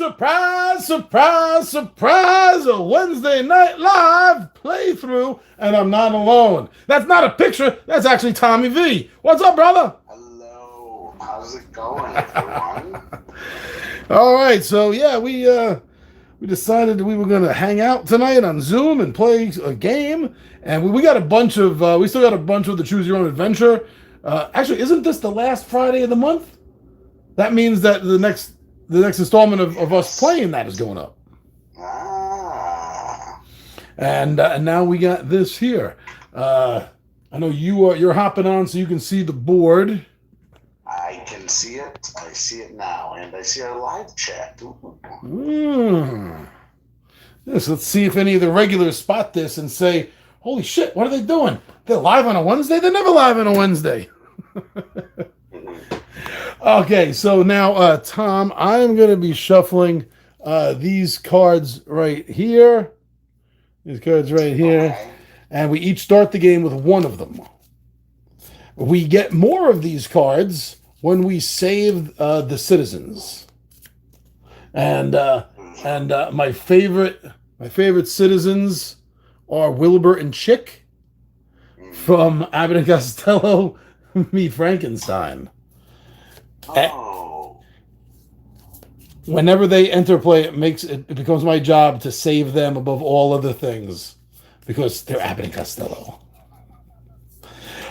Surprise, surprise, surprise! A Wednesday Night Live playthrough, and I'm not alone. That's not a picture, that's actually Tommy V. What's up, brother? Hello, how's it going, everyone? All right, so yeah, we decided we were gonna hang out tonight on Zoom and play a game, and we got a bunch of we still got a bunch of the Choose Your Own Adventure. Actually, isn't this the last Friday of the month? That means that the next installment of us playing that is going up. Ah, And now we got this here. I know you're hopping on so you can see the board. I can see it. I see it now, and I see our live chat. Ooh. Yes, let's see if any of the regulars spot this and say, "Holy shit, what are they doing? They're live on a Wednesday? They're never live on a Wednesday." Okay, so now, Tom, I'm going to be shuffling these cards right here. These cards right here. Okay. And we each start the game with one of them. We get more of these cards when we save the citizens. And my favorite citizens are Wilbur and Chick from Abbott and Costello Meet Frankenstein. Oh, Whenever they enter play, it becomes my job to save them above all other things because they're Abbott and Costello.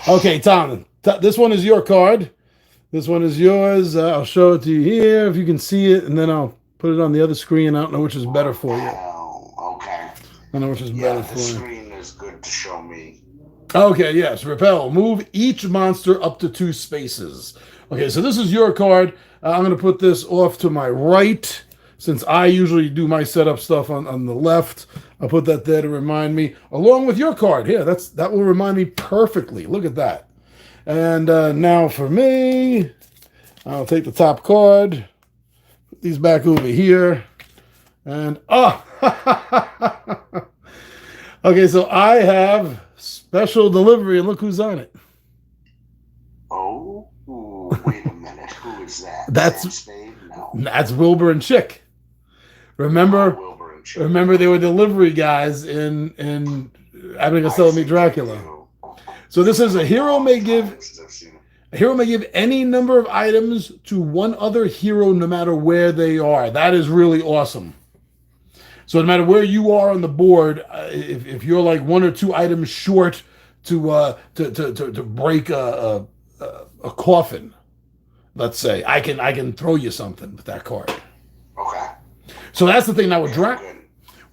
Okay, Tom, this one is your card. This one is yours. I'll show it to you here if you can see it, and then I'll put it on the other screen. I don't know which is better for you. oh, okay. I don't know which is Yeah, better the for you. screen is good to show me. Okay, yes. Repel. Move each monster up to 2 spaces. Okay, so this is your card. I'm going to put this off to my right since I usually do my setup stuff on the left. I'll put that there to remind me, along with your card. Here, that will remind me perfectly. Look at that. And now for me, I'll take the top card, put these back over here, and okay, so I have special delivery, and look who's on it. Oh, wait a minute. Who is that? That's- Sam Spade? No. That's Wilbur and Chick. Remember Wilbur and Chick. Remember they were delivery guys in Abbott and Costello Meet Dracula. So this is a hero may give any number of items to one other hero no matter where they are. That is really awesome. So no matter where you are on the board, if you're like 1 or 2 items short to break a coffin, let's say, I can throw you something with that card. Okay. So that's the thing. Now with Good.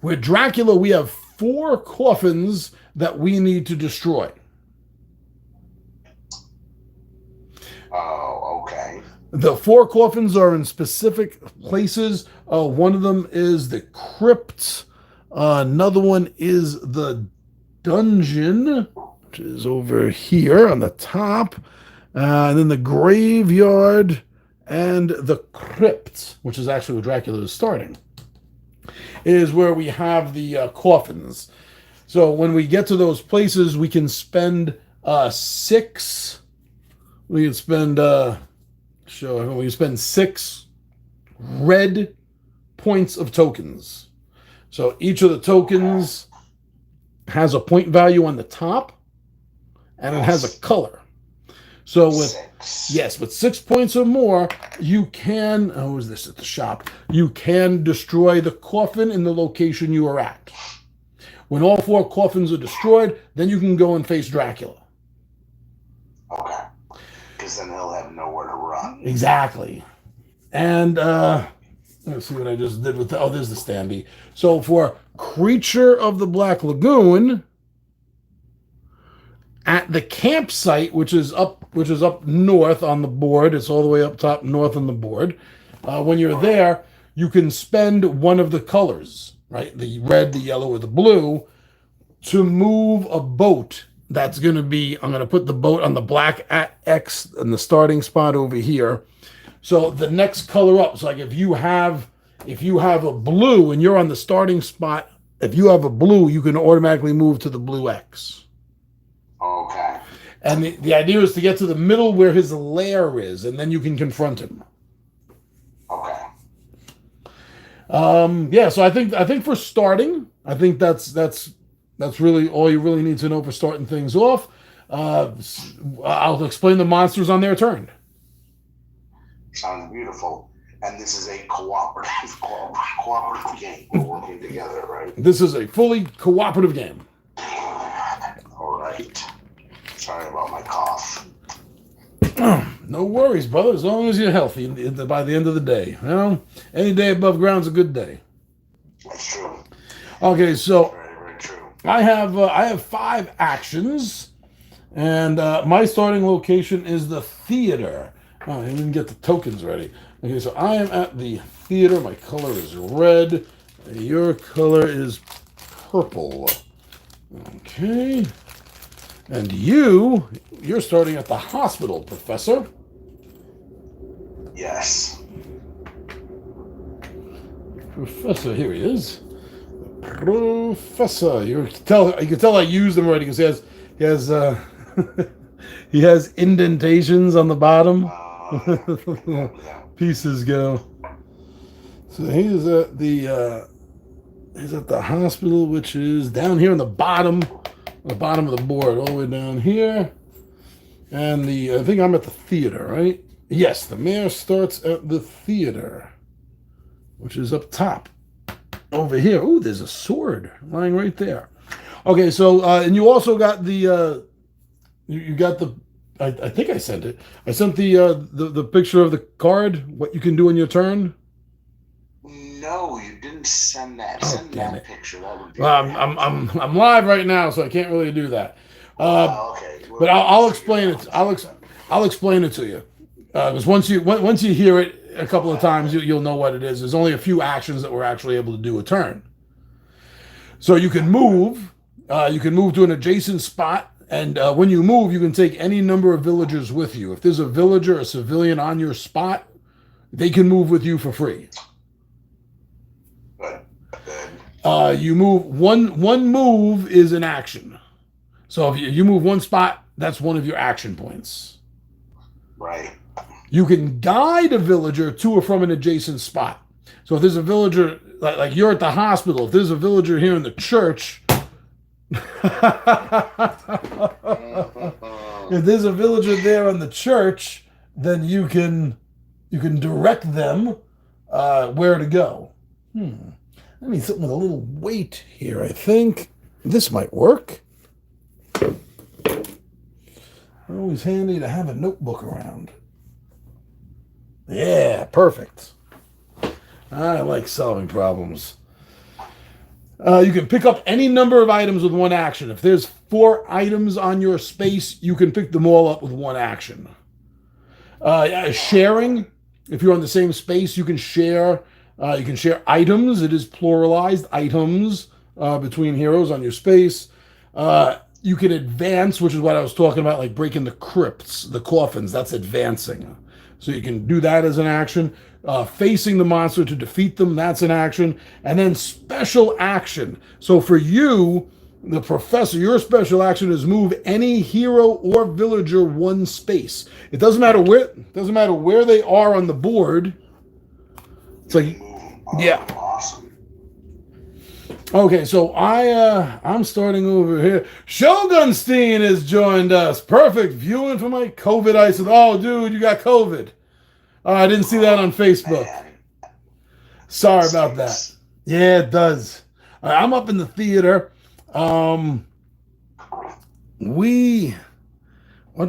with Dracula, we have 4 coffins that we need to destroy. Oh, okay. The 4 coffins are in specific places. One of them is the crypt. Another one is the dungeon, which is over here on the top. And then the graveyard and the crypt, which is actually where Dracula is starting, is where we have the coffins. So when we get to those places, we can spend 6. We can spend we can spend 6 red points of tokens. So each of the tokens has a point value on the top, and it has a color. So with 6. with 6 points or more, you can. Oh, is this at the shop? You can destroy the coffin in the location you are at. When all 4 coffins are destroyed, then you can go and face Dracula. Okay. Because then he'll have nowhere to run. Exactly. And let's see what I just did with there's the standee. So for Creature of the Black Lagoon, at the campsite, which is up north on the board, it's all the way up top north on the board. When you're there, you can spend one of the colors, right? The red, the yellow, or the blue, to move a boat. That's going to be, I'm going to put the boat on the black X in the starting spot over here. So the next color up, so like if you have a blue and you're on the starting spot, if you have a blue, you can automatically move to the blue X. Okay. And the idea is to get to the middle where his lair is, and then you can confront him. Okay. Yeah, so I think for starting, I think that's really all you really need to know for starting things off. Uh, I'll explain the monsters on their turn. Sounds beautiful. And this is a cooperative game. We're working together, right? This is a fully cooperative game. All right. Sorry about my cough. No worries, brother. As long as you're healthy by the end of the day. You know, any day above ground's a good day. That's true. Okay, so Very, very true. I have 5 actions, and my starting location is the theater. Oh, I didn't get the tokens ready. Okay, so I am at the theater. My color is red. Your color is purple. Okay. And you're starting at the hospital, Professor. Yes. Professor, here he is. Professor, you can tell I used him already because he has he has indentations on the bottom. Yeah. Pieces go. So he's at the hospital, which is down here on the bottom of the board, all the way down here. And I think I'm at the theater, right? Yes, the mayor starts at the theater, which is up top. Over here. Oh, there's a sword lying right there. Okay, so and you also got the you got the I think I sent it. I sent the picture of the card, what you can do in your turn. No, you didn't send that. Oh, Send damn that it. picture. That would be Well, I'm live right now, so I can't really do that. okay. But I'll explain it. I'll explain it to you because once you hear it a couple of times, you'll know what it is. There's only a few actions that we're actually able to do a turn. So you can move. You can move to an adjacent spot, and when you move, you can take any number of villagers with you. If there's a villager, a civilian on your spot, they can move with you for free. Good. You move one move is an action. So if you move one spot, that's one of your action points. Right. You can guide a villager to or from an adjacent spot. So if there's a villager, like you're at the hospital, if there's a villager here in the church, if there's a villager there in the church, then you can direct them where to go. I need something with a little weight here, I think. This might work. Always handy to have a notebook around. Yeah, perfect. I like solving problems. You can pick up any number of items with one action. If there's 4 items on your space, you can pick them all up with one action. Sharing, if you're on the same space, you can share. You can share items. It is pluralized items between heroes on your space. You can advance, which is what I was talking about, like breaking the crypts, the coffins. That's advancing. So you can do that as an action. Facing the monster to defeat them, that's an action. And then special action. So for you, the professor, your special action is move any hero or villager one space. It doesn't matter where they are on the board. It's like, yeah. Awesome. Okay, so I'm starting over here. Shogunstein has joined us. Perfect viewing for my COVID ice. Oh, dude, you got COVID. I didn't see that on Facebook. Sorry about that. Yeah, it does. I'm up in the theater. What do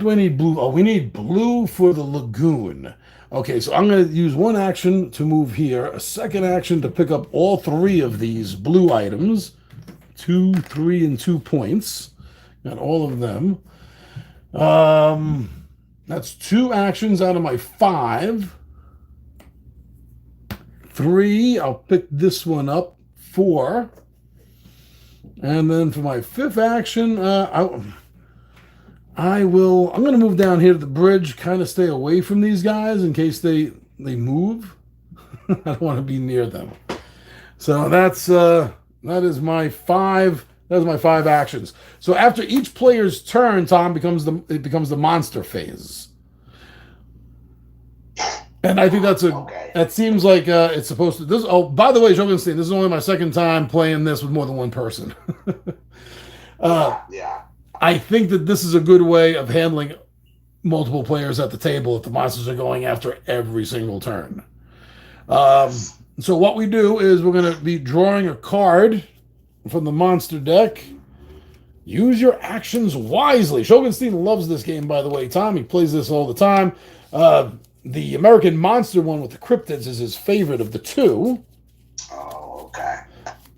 I need blue? Oh, we need blue for the lagoon. Okay, so I'm going to use one action to move here, a second action to pick up all 3 of these blue items. 2, 3, and 2 points. Got all of them. That's 2 actions out of my 5. 3, I'll pick this one up. 4. And then for my 5th action, I'm going to move down here to the bridge, kind of stay away from these guys in case they move. I don't want to be near them. So that is my 5. That's my 5 actions. So after each player's turn, Tom becomes the monster phase. And I think Okay. that seems like it's supposed to. This. Oh, by the way, Shogunstein, this is only my second time playing this with more than one person. uh, Yeah, yeah. I think that this is a good way of handling multiple players at the table if the monsters are going after every single turn. Yes. So what we do is we're going to be drawing a card from the monster deck. Use your actions wisely. Shogunstein loves this game, by the way, Tom. He plays this all the time. The American Monster one with the cryptids is his favorite of the two. Oh, okay.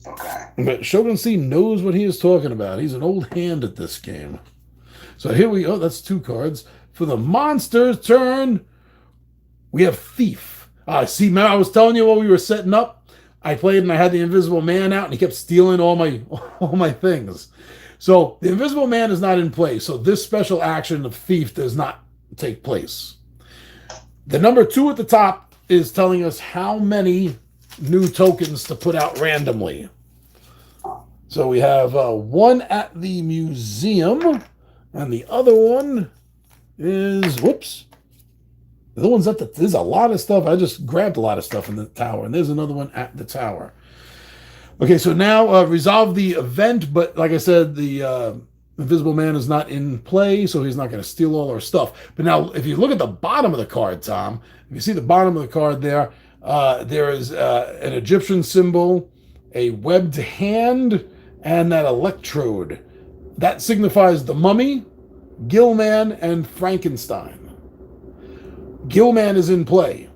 Okay. But Shogunstein knows what he is talking about. He's an old hand at this game. So here we go. That's two cards. For the monster's turn, we have Thief. See, man, I was telling you while we were setting up, I played and I had the Invisible Man out and he kept stealing all my things. So the Invisible Man is not in play. So this special action of Thief does not take place. The number 2 at the top is telling us how many new tokens to put out randomly. So we have one at the museum, and the other one is, whoops. The other one's there's a lot of stuff. I just grabbed a lot of stuff in the tower, and there's another one at the tower. Okay, so now resolve the event, but like I said, the Invisible Man is not in play, so he's not going to steal all our stuff. But now, if you look at the bottom of the card, Tom, if you see the bottom of the card there, there is an Egyptian symbol, a webbed hand, and that electrode. That signifies the Mummy, Gillman, and Frankenstein. Gillman is in play,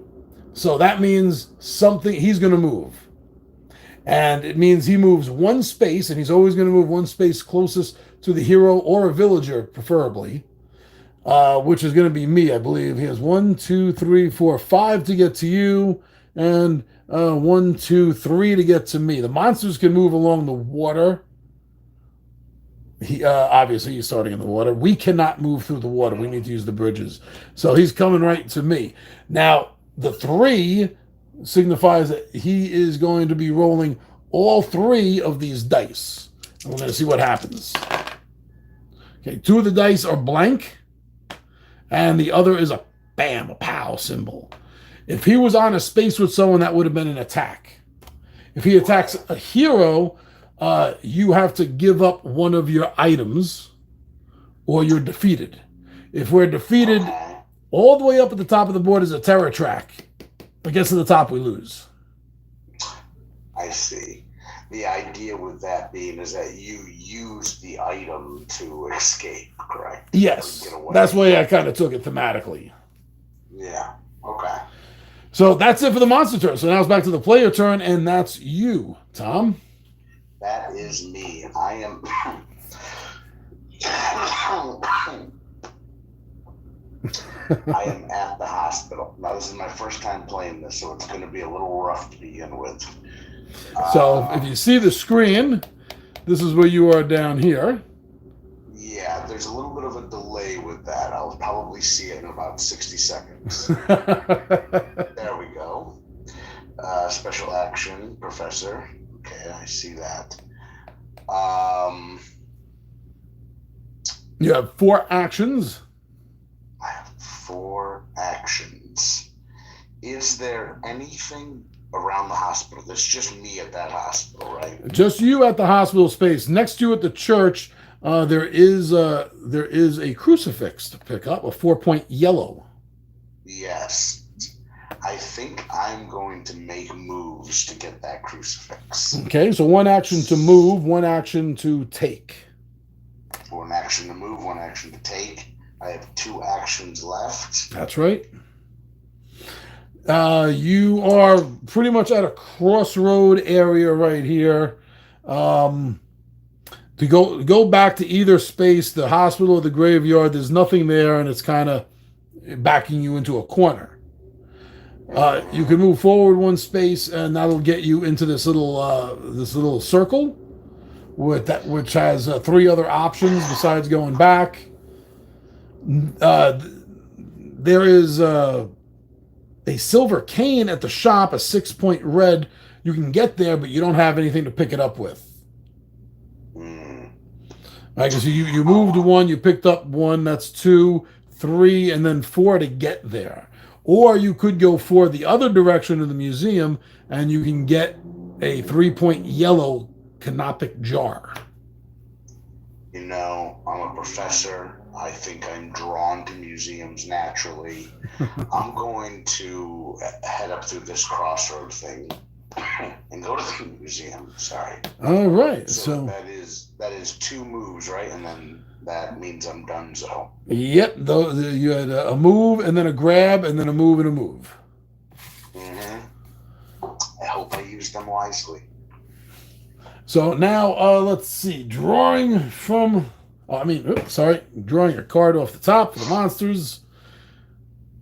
so that means he's going to move. And it means he moves one space, and he's always going to move one space closest to the hero or a villager, preferably, which is going to be me, I believe. He has 1, 2, 3, 4, 5 to get to you, and 1, 2, 3 to get to me. The monsters can move along the water. Obviously, he's starting in the water. We cannot move through the water. We need to use the bridges. So he's coming right to me. Now, the 3 signifies that he is going to be rolling all 3 of these dice. And we're going to see what happens. Okay, 2 of the dice are blank, and the other is a bam, a pow symbol. If he was on a space with someone, that would have been an attack. If he attacks a hero, you have to give up one of your items, or you're defeated. If we're defeated, all the way up at the top of the board is a terror track. If it gets to the top, we lose. I see. The idea with that being is that you use the item to escape, correct? Yes. That's the way I kind of took it thematically. Yeah. Okay. So that's it for the monster turn. So now it's back to the player turn, and that's you, Tom. That is me. I am. I am at the hospital. Now, this is my first time playing this, so it's going to be a little rough to begin with. So if you see the screen, this is where you are down here. Yeah, there's a little bit of a delay with that. I'll probably see it in about 60 seconds. There we go. Special action, Professor. Okay, I see that. You have 4 actions. I have 4 actions. Is there anything around the hospital? There's just me at that hospital, right? Just you at the hospital space. Next to you at the church, there is a crucifix to pick up, a 4-point yellow. Yes. I think I'm going to make moves to get that crucifix. Okay, so 1 action to move, 1 action to take. 1 action to move, 1 action to take. I have 2 actions left. That's right. You are pretty much at a crossroad area right here. To go back to either space, the hospital or the graveyard, there's nothing there, and it's kind of backing you into a corner. You can move forward 1 space, and that'll get you into this little circle which has 3 other options besides going back. There is a silver cane at the shop, a 6-point red. You can get there, but you don't have anything to pick it up with. Right, so you moved 1, you picked up 1, that's 2, 3, and then 4 to get there. Or you could go for the other direction of the museum, and you can get a 3-point yellow canopic jar. You know, I'm a professor. I think I'm drawn to museums naturally. I'm going to head up through this crossroad thing and go to the museum. Sorry. All right. So that is 2 moves, right? And then that means I'm done. So. Yep. You had a move and then a grab and then a move and a move. I hope I use them wisely. So now let's see. Drawing a card off the top for the monsters.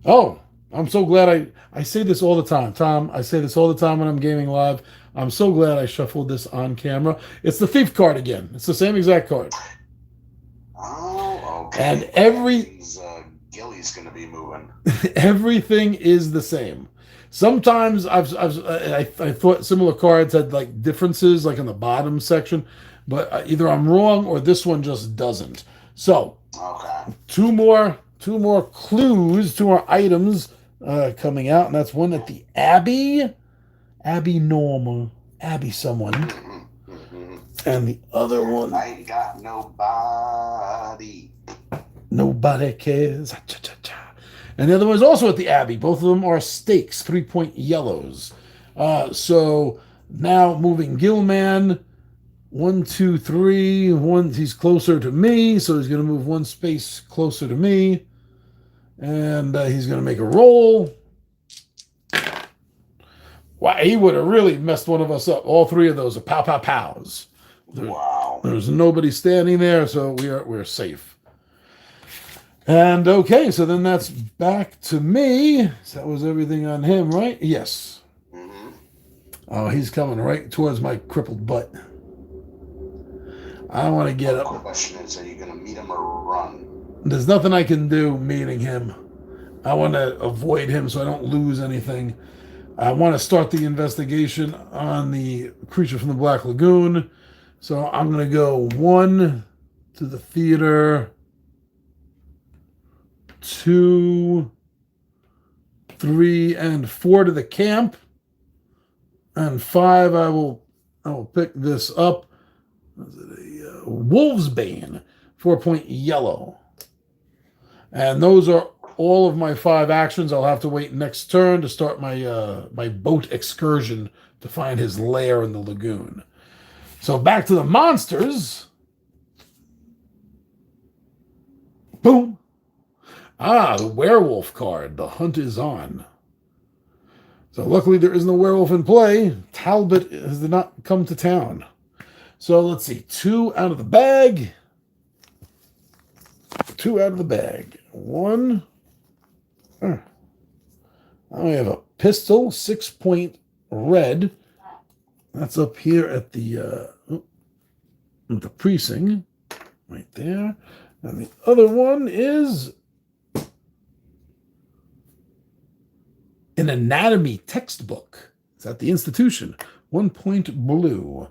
Oh, I'm so glad I say this all the time, Tom. I say this all the time when I'm gaming live. I'm so glad I shuffled this on camera. It's the thief card again. It's the same exact card. Oh, okay. And Gilly's going to be moving. Everything is the same. Sometimes I thought similar cards had like differences, like in the bottom section, but either I'm wrong or this one just doesn't. So, okay. Two more clues, 2 more items coming out, and that's one at the Abbey Normal, Abbey someone, and the other one. I ain't got nobody. Nobody cares. And the other one is also at the Abbey. Both of them are stakes, 3-point yellows. So now moving Gilman. 1, 2, 3. He's closer to me, so he's going to move 1 space closer to me. And he's going to make a roll. Wow, he would have really messed one of us up. All 3 of those are pows. Wow. There's nobody standing there, so we're safe. And okay, so then that's back to me. So that was everything on him, right? Yes. Mm-hmm. Oh, he's coming right towards my crippled butt. I want to get up. The question is, are you going to meet him or run? There's nothing I can do meeting him. I want to avoid him so I don't lose anything. I want to start the investigation on the creature from the Black Lagoon. So I'm going to go 1 to the theater, 2, 3, and 4 to the camp, and 5 I will pick this up. Was it a Wolf's Bane, 4-point yellow, and those are all of my 5 actions. I'll have to wait next turn to start my my boat excursion to find his lair in the lagoon. So back to the monsters. Boom. The werewolf card. The hunt is on. So luckily there isn't a werewolf in play. Talbot has not come to town. So let's see. 2 out of the bag. 2 out of the bag. 1. I only have a pistol, 6-point red. That's up here at the precinct. Right there. And the other one is an anatomy textbook. It's at the institution. 1-point blue.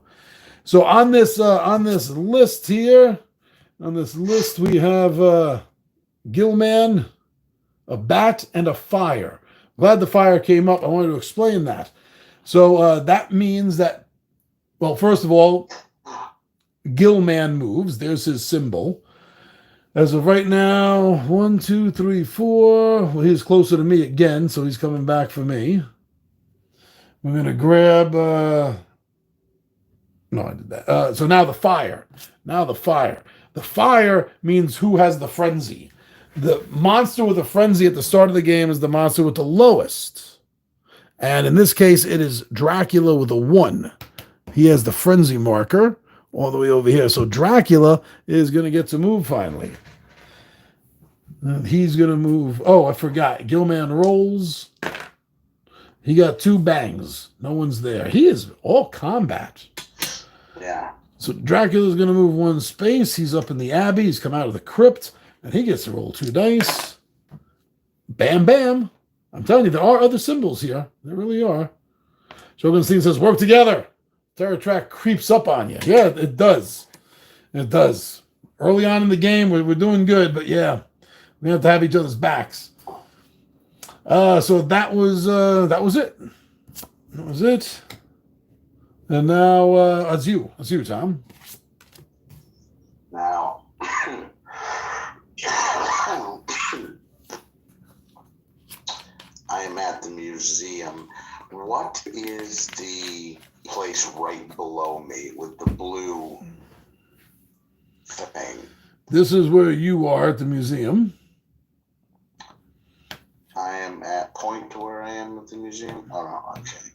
So on this list here, we have Gilman, a bat, and a fire. Glad the fire came up. I wanted to explain that. So that means that, well, first of all, Gilman moves. There's his symbol. As of right now, 1, 2, 3, 4. Well, he's closer to me again, so he's coming back for me. We're going to grab... No, I did that. So now the fire. The fire means who has the frenzy. The monster with the frenzy at the start of the game is the monster with the lowest. And in this case, it is Dracula with a 1. He has the frenzy marker all the way over here. So Dracula is going to get to move finally. He's going to move. Oh, I forgot. Gilman rolls. He got 2 bangs. No one's there. He is all combat. Yeah. So Dracula's going to move 1 space. He's up in the Abbey. He's come out of the crypt. And he gets to roll 2 dice. Bam, bam. I'm telling you, there are other symbols here. There really are. Shogunstein says, work together. Terror track creeps up on you. Yeah, it does. It does. Early on in the game, we're doing good, but yeah, we have to have each other's backs. So that was it. That was it. And now it's you. It's you, Tom. Now, I am at the museum. What is the place right below me with the blue thing? This is where you are at the museum. I am point to where I am at the museum. Oh no, okay.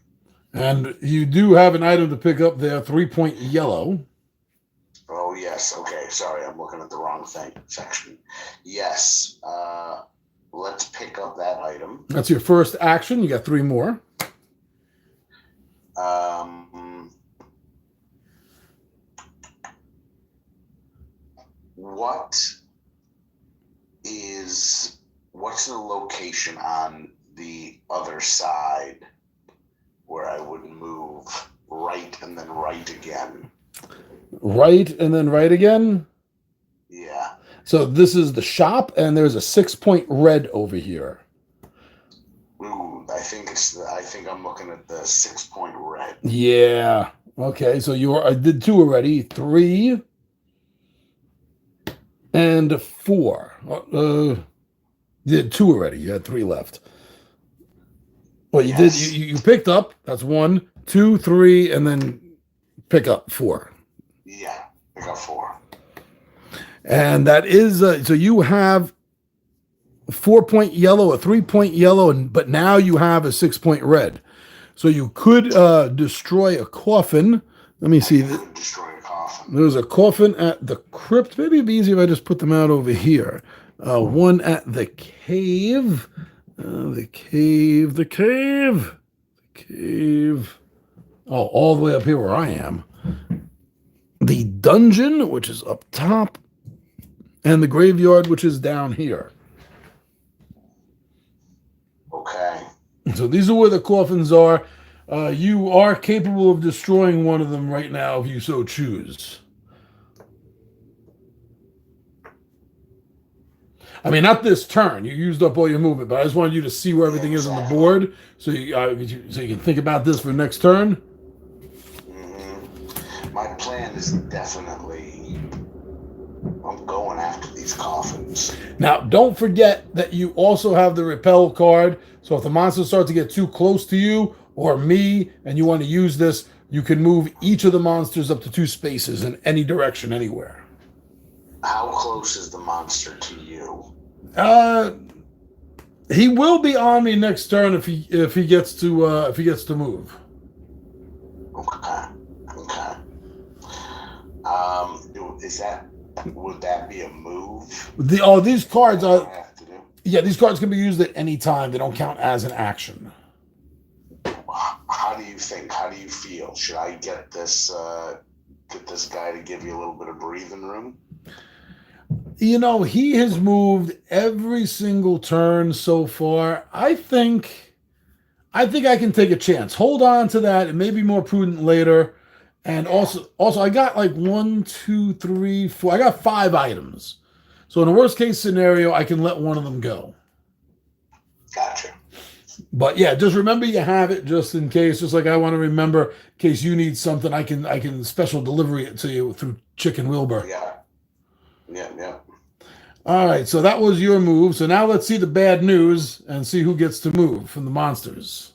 And you do have an item to pick up there, 3-point yellow. Oh yes, okay. Sorry, I'm looking at the wrong section. Yes. Let's pick up that item. That's your first action. You got 3 more. What's the location on the other side where I would move right and then right again? Right and then right again? Yeah. So this is the shop, and there's a 6-point red over here. Ooh, I think I'm looking at the 6-point red. Yeah. Okay, so I did 2 already. 3 and 4. You did 2 already. You had 3 left. Well, you did. You picked up. That's 1, 2, 3, and then pick up 4. Yeah, pick up 4. And that is so you have 4-point yellow, a 3-point yellow, but now you have a 6-point red. So you could destroy a coffin. Let me see. Destroy a coffin. There's a coffin at the crypt. Maybe it'd be easier if I just put them out over here. One at the cave. The cave. Oh, all the way up here where I am. The dungeon, which is up top. And the graveyard, which is down here. Okay. So these are where the coffins are. You are capable of destroying one of them right now if you so choose. I mean, not this turn. You used up all your movement, but I just wanted you to see where everything is on the board, so you can think about this for next turn. Mm-hmm. My plan is definitely I'm going after these coffins. Now, don't forget that you also have the repel card. So if the monsters start to get too close to you or me, and you want to use this, you can move each of the monsters up to 2 spaces in any direction, anywhere. How close is the monster to you? He will be on me next turn if he gets to move. Okay. Would that be a move? These cards are. Yeah, these cards can be used at any time. They don't count as an action. How do you think? How do you feel? Should I get this guy to give you a little bit of breathing room? You know, he has moved every single turn so far. I think I can take a chance. Hold on to that. It may be more prudent later. And also, I got like 1, 2, 3, 4. I got 5 items. So in a worst case scenario, I can let one of them go. Gotcha. But yeah, just remember you have it just in case. Just like I want to remember in case you need something, I can special delivery it to you through Chicken Wilbur. Yeah. All right, so that was your move. So now let's see the bad news and see who gets to move from the monsters.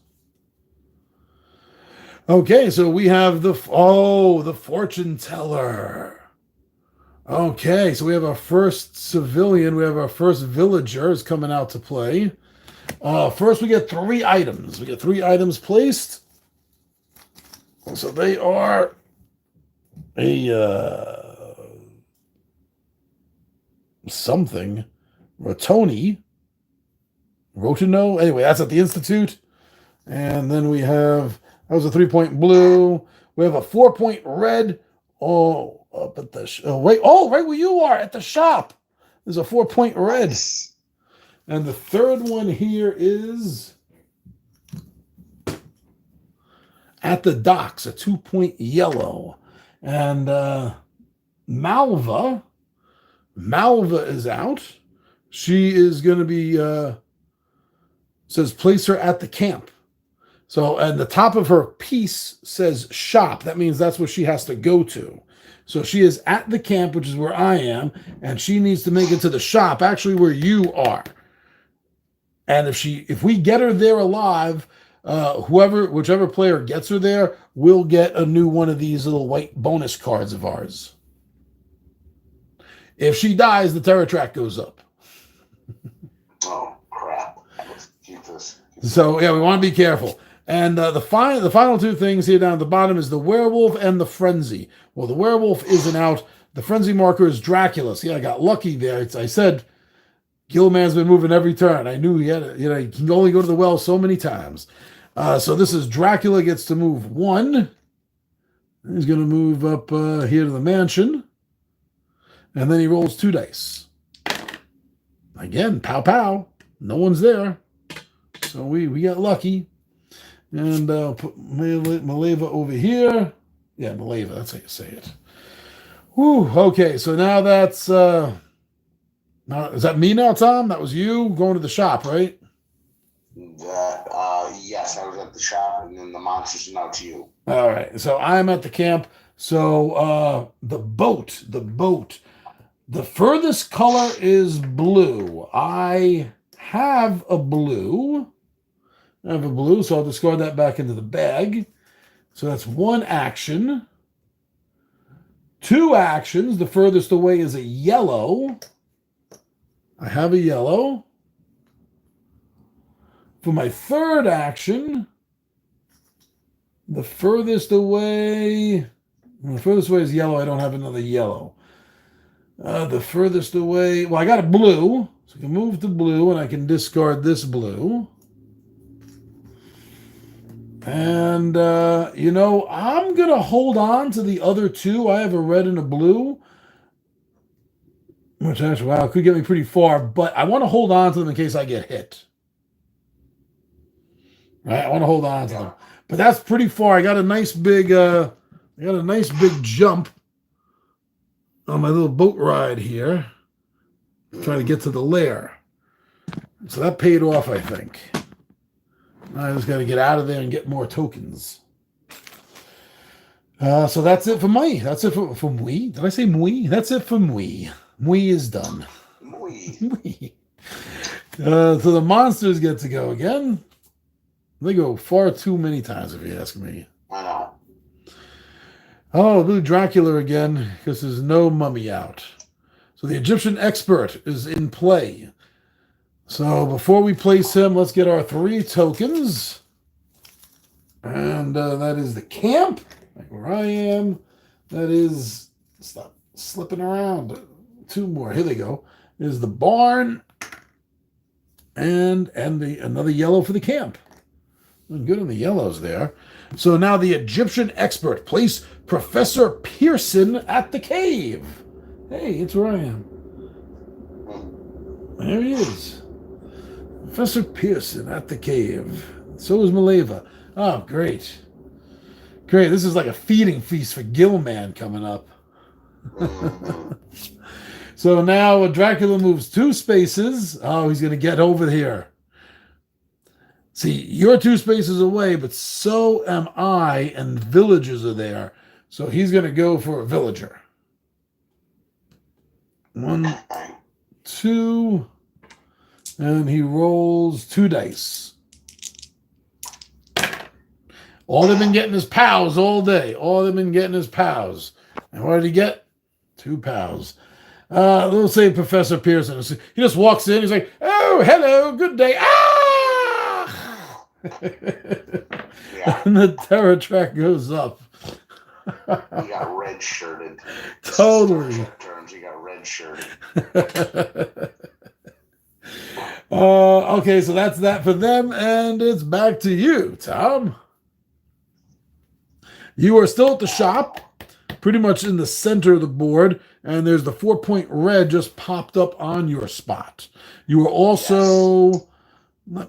Okay, so we have the fortune teller. Okay, so we have our first civilian. We have our first villager is coming out to play. First, we get 3 items. We get 3 items placed. So they are a something. Rotoni. Rotino. Anyway, that's at the Institute. And then we have, that was a 3-point blue. We have a 4-point red. Oh, up at the right where you are at the shop. There's a 4-point red. Nice. And the third one here is at the docks, a 2-point yellow. And Malva is out. She is going to be says place her at the camp. So, and the top of her piece says shop. That means that's where she has to go to. So she is at the camp, which is where I am, and she needs to make it to the shop, actually where you are. And if we get her there alive, whichever player gets her there, will get a new one of these little white bonus cards of ours. If she dies, the terror track goes up. Oh crap! Let's keep this. So yeah, we want to be careful. And the final two things here down at the bottom is the werewolf and the frenzy. Well, the werewolf isn't out. The frenzy marker is Dracula. See, I got lucky there. I said Gilman's been moving every turn. I knew he had, he can only go to the well so many times. So this is Dracula gets to move 1. He's going to move up here to the mansion. And then he rolls 2 dice. Again, pow pow. No one's there. So we got lucky. And put Maleva over here. Yeah, Maleva, that's how you say it. Whew, okay, so now that's... now, is that me now, Tom? That was you going to the shop, right? Yes, I was at the shop, and then the monsters are now to you. All right, so I'm at the camp. So the boat. The furthest color is blue. I have a blue, so I'll discard that back into the bag. So that's 1 action. 2 actions. The furthest away is a yellow. I have a yellow. For my 3rd action, the furthest away is yellow. I don't have another yellow. The furthest away, well, I got a blue, so I can move to blue, and I can discard this blue. And, I'm going to hold on to the other 2. I have a red and a blue, which actually, wow, could get me pretty far, but I want to hold on to them in case I get hit. Right? I want to hold on to them. But that's pretty far. I got a nice big jump on my little boat ride here. Trying to get to the lair. So that paid off, I think. I just got to get out of there and get more tokens. So that's it for me. That's it for me. Did I say me? That's it for me. Me is done. Me. So the monsters get to go again. They go far too many times, if you ask me. I know. Oh, blue Dracula again, because there's no mummy out. So the Egyptian expert is in play. So before we place him, let's get our 3 tokens. And that is the camp, like where I am. That is, stop slipping around. 2 more, here they go. Is the barn and another yellow for the camp. Good on the yellows there. So now the Egyptian expert. Place Professor Pearson at the cave. Hey, it's where I am. There he is. Professor Pearson at the cave. So is Maleva. Oh, great. Great. This is like a feeding feast for Gilman coming up. So now Dracula moves 2 spaces. Oh, he's going to get over here. See, you're 2 spaces away, but so am I, and villagers are there. So he's going to go for a villager. 1, 2, and he rolls 2 dice. All they've been getting is pals all day. All they've been getting is pals. And what did he get? 2 pals. Let's say Professor Pearson. He just walks in. He's like, "Oh, hello, good day." Yeah. And the terror track goes up. He got red shirted. Totally. Terms, he got red shirted. Okay, so that's that for them, and it's back to you, Tom. You are still at the shop, pretty much in the center of the board, and there's the 4-point red just popped up on your spot. You are also... Yes.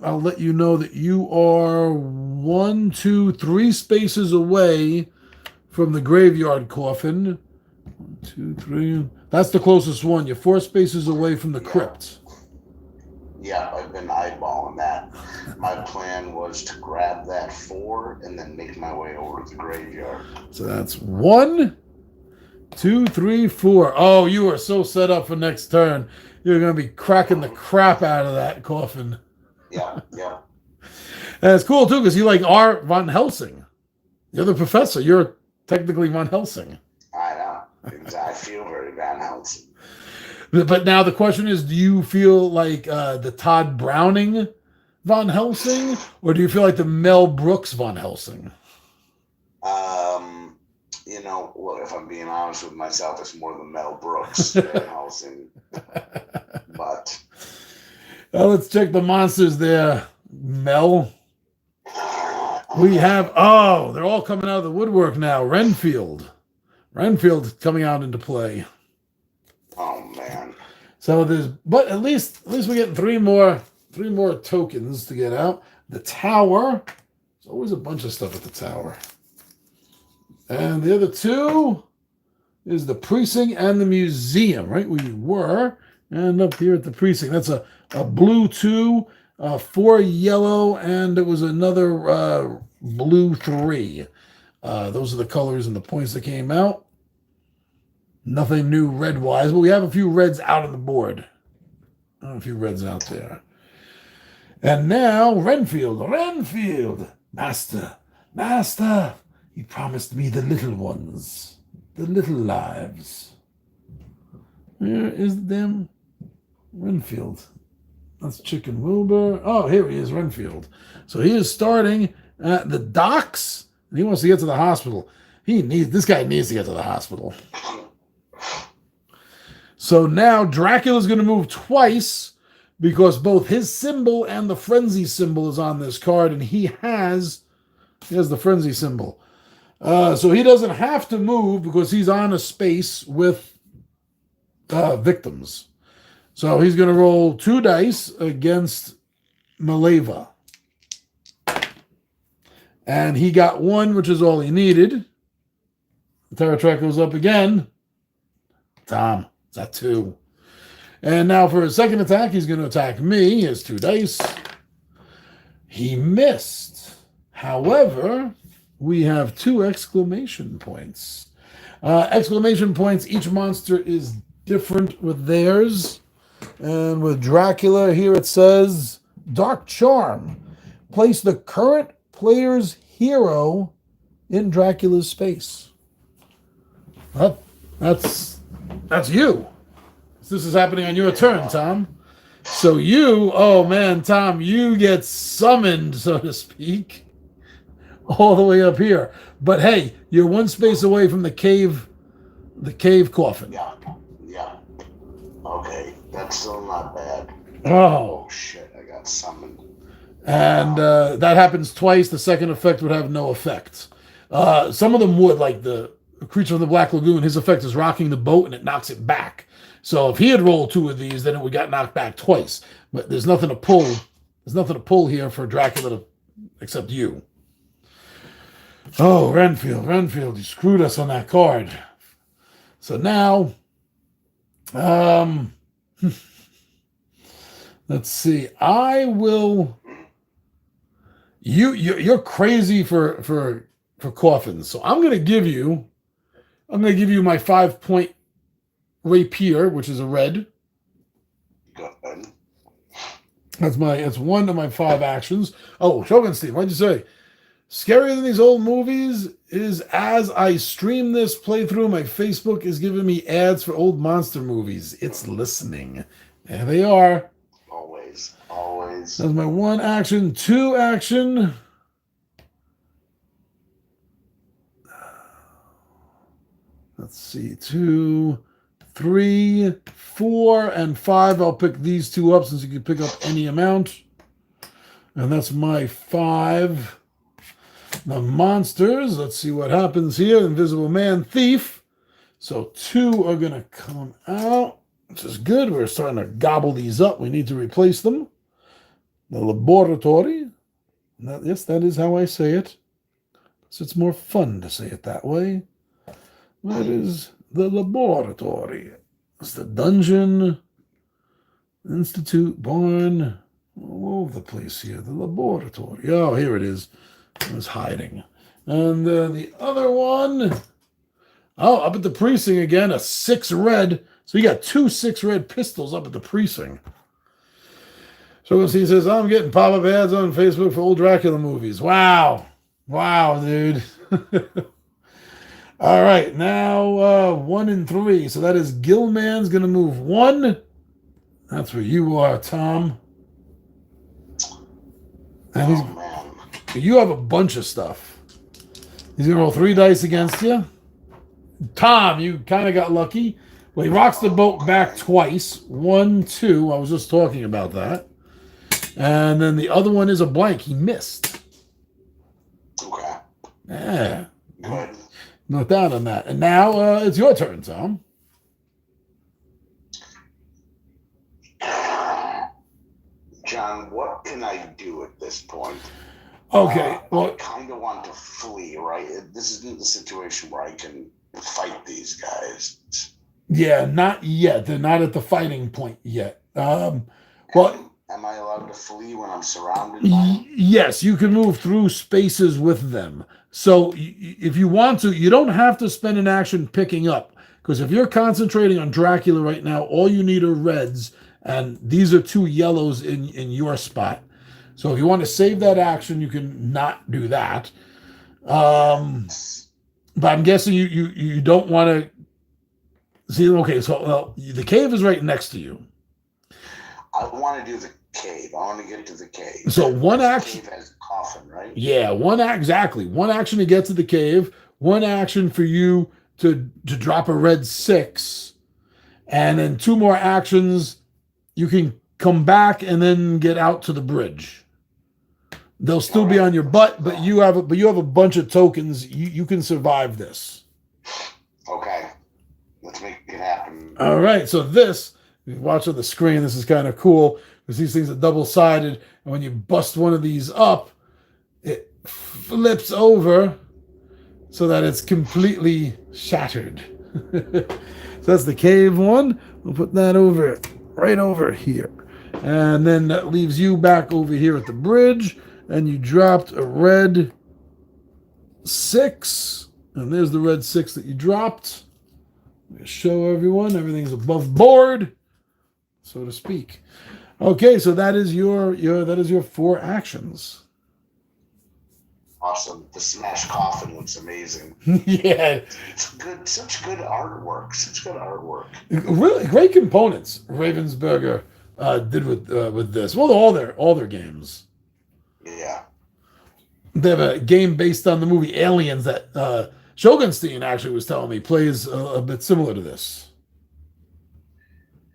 I'll let you know that you are 1, 2, 3 spaces away from the graveyard coffin. 1, 2, 3. That's the closest one. You're 4 spaces away from the crypt. Yeah, I've been eyeballing that. My plan was to grab that 4 and then make my way over to the graveyard. So that's 1, 2, 3, 4. Oh, you are so set up for next turn. You're going to be cracking the crap out of that coffin. Yeah, yeah. And it's cool, too, because you like are Von Helsing. You're the professor. You're technically Von Helsing. I know. I feel very Van Helsing. But now the question is, do you feel like the Todd Browning Von Helsing, or do you feel like the Mel Brooks Von Helsing? Well, if I'm being honest with myself, it's more the Mel Brooks Van Helsing. But let's check the monsters there, Mel. We have, they're all coming out of the woodwork now. Renfield coming out into play. Oh man. So but at least we're getting three more tokens to get out. The tower. There's always a bunch of stuff at the tower. And the other two is the precinct and the museum, right? We were. And up here at the precinct, that's a blue 2, 4 yellow, and it was another blue 3. Those are the colors and the points that came out. Nothing new red-wise, but we have a few reds out on the board. A few reds out there. And now, Renfield. Master. He promised me the little ones. The little lives. Where is the damn Renfield? That's Chicken Wilbur. Oh, here he is, Renfield. So he is starting at the docks, and he wants to get to the hospital. This guy needs to get to the hospital. So now Dracula's going to move twice because both his symbol and the frenzy symbol is on this card, and he has the frenzy symbol. So he doesn't have to move because he's on a space with victims. So he's going to roll 2 dice against Maleva. And he got 1, which is all he needed. The terror track goes up again. Tom, is that 2? And now for his second attack, he's going to attack me. He has 2 dice. He missed. However, we have 2 exclamation points. Exclamation points, each monster is different with theirs. And with Dracula, here it says, Dark Charm. Place the current player's hero in Dracula's space. That's you. This is happening on your turn, Tom. So Tom, you get summoned, so to speak, all the way up here. But hey, you're 1 space away from the cave coffin. Yeah. Okay, that's still not bad. Oh shit, I got summoned. And that happens twice. The second effect would have no effect. Some of them would, like the creature of the Black Lagoon, his effect is rocking the boat and it knocks it back. So if he had rolled 2 of these, then it would got knocked back twice. But there's nothing to pull. There's nothing to pull here for Dracula except you. Oh, Renfield, you screwed us on that card. So now, let's see. I will. You're crazy for coffins. So I'm gonna give you my 5-point rapier, which is a red. Good. It's 1 of my 5 actions. Oh, Shogunstein, what'd you say? Scarier than these old movies is as I stream this playthrough, my Facebook is giving me ads for old monster movies. It's listening. There they are. Always. That's my 1 action. 2 action. Let's see. 2, 3, 4, and 5. I'll pick these 2 up since you can pick up any amount. And that's my 5. The monsters, let's see what happens here. Invisible Man, Thief. So 2 are going to come out, which is good. We're starting to gobble these up. We need to replace them. The laboratory. Yes, that is how I say it. So it's more fun to say it that way. That is the laboratory. It's the dungeon. Institute, barn, all over the place here. The laboratory. Oh, here it is. It was hiding. And the other one, oh, up at the precinct again, a 6 red. So you got 2 6 red pistols up at the precinct. So he says, I'm getting pop-up ads on Facebook for old Dracula movies. Wow. Wow, dude. All right, now 1 and 3. So that is Gilman's going to move 1. That's where you are, Tom. And man. You have a bunch of stuff. He's going to roll 3 dice against you. Tom, you kind of got lucky. Well, he rocks the boat back twice. 1, 2. I was just talking about that. And then the other one is a blank. He missed. Okay. Yeah. Good. Note down on that. And now it's your turn, Tom. John, what can I do at this point? Okay. I kind of want to flee, right? This isn't the situation where I can fight these guys. Yeah, not yet. They're not at the fighting point yet. Am I allowed to flee when I'm surrounded by them? Yes, you can move through spaces with them. So if you want to, you don't have to spend an action picking up. Because if you're concentrating on Dracula right now, all you need are reds. And these are 2 yellows in your spot. So if you want to save that action, you can not do that. But I'm guessing you don't want to see. Okay, so the cave is right next to you. I want to do the cave. I want to get to the cave. So one action. The cave has a coffin, right? Yeah, exactly. 1 action to get to the cave. 1 action for you to drop a red 6, and then 2 more actions. You can come back and then get out to the bridge. They'll still be on your butt, but you have a bunch of tokens. You can survive this. Okay, let's make it happen. All right. So this, you watch on the screen. This is kind of cool because these things are double-sided, and when you bust one of these up, it flips over so that it's completely shattered. So that's the cave one. We'll put that right over here. And then that leaves you back over here at the bridge. And you dropped a red 6. And there's the red 6 that you dropped. Show everyone. Everything's above board, so to speak. Okay, so that is your 4 actions. Awesome. The smashed coffin looks amazing. Yeah. It's good. Such good artwork. Really great components Ravensburger did with this. Well, all their games. Yeah. They have a game based on the movie Aliens that Shogunstein actually was telling me plays a bit similar to this.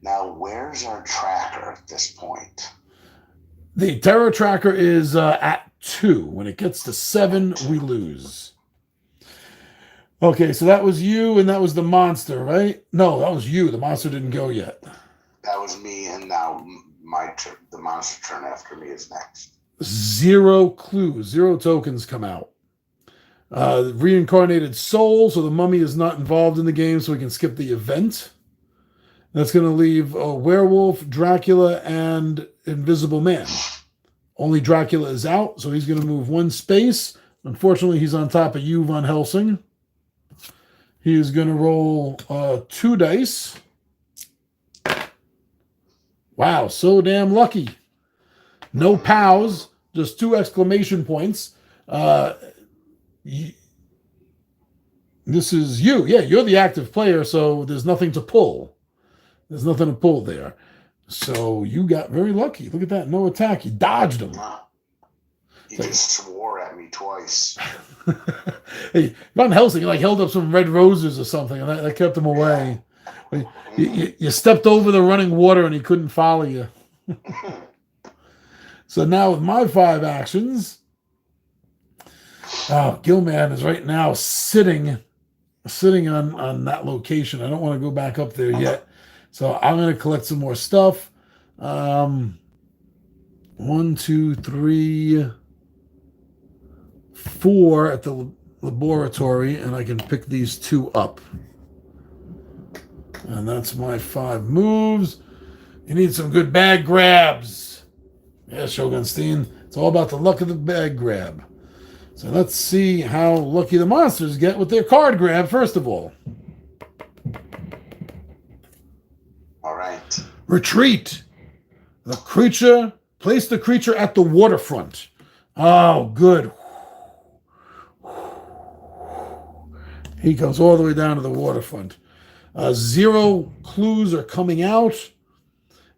Now, where's our tracker at this point? The terror tracker is at 2. When it gets to 7, we lose. Okay, so that was you, and that was the monster, right? No, that was you. The monster didn't go yet. That was me, and now the monster turn after me is next. 0 clues, 0 tokens come out. Reincarnated soul, so the mummy is not involved in the game, so we can skip the event. That's going to leave a werewolf, Dracula, and Invisible Man. Only Dracula is out, so he's going to move 1 space. Unfortunately, he's on top of you, Von Helsing. He is going to roll 2 dice. Wow, so damn lucky. No POWs, just 2 exclamation points. This is you. Yeah, you're the active player, so there's nothing to pull. There's nothing to pull there. So you got very lucky. Look at that. No attack. You dodged him. He just swore at me twice. Hey, Von Helsing held up some red roses or something, and that kept him away. You stepped over the running water, and he couldn't follow you. So now with my 5 actions, Gilman is right now sitting on that location. I don't want to go back up there yet. So I'm going to collect some more stuff. 1, 2, 3, 4 at the laboratory, and I can pick these 2 up. And that's my 5 moves. You need some good bag grabs. Yeah, Shogunstein. It's all about the luck of the bag grab. So let's see how lucky the monsters get with their card grab, first of all. All right. Retreat. The creature, place the creature at the waterfront. Oh, good. He goes all the way down to the waterfront. 0 clues are coming out.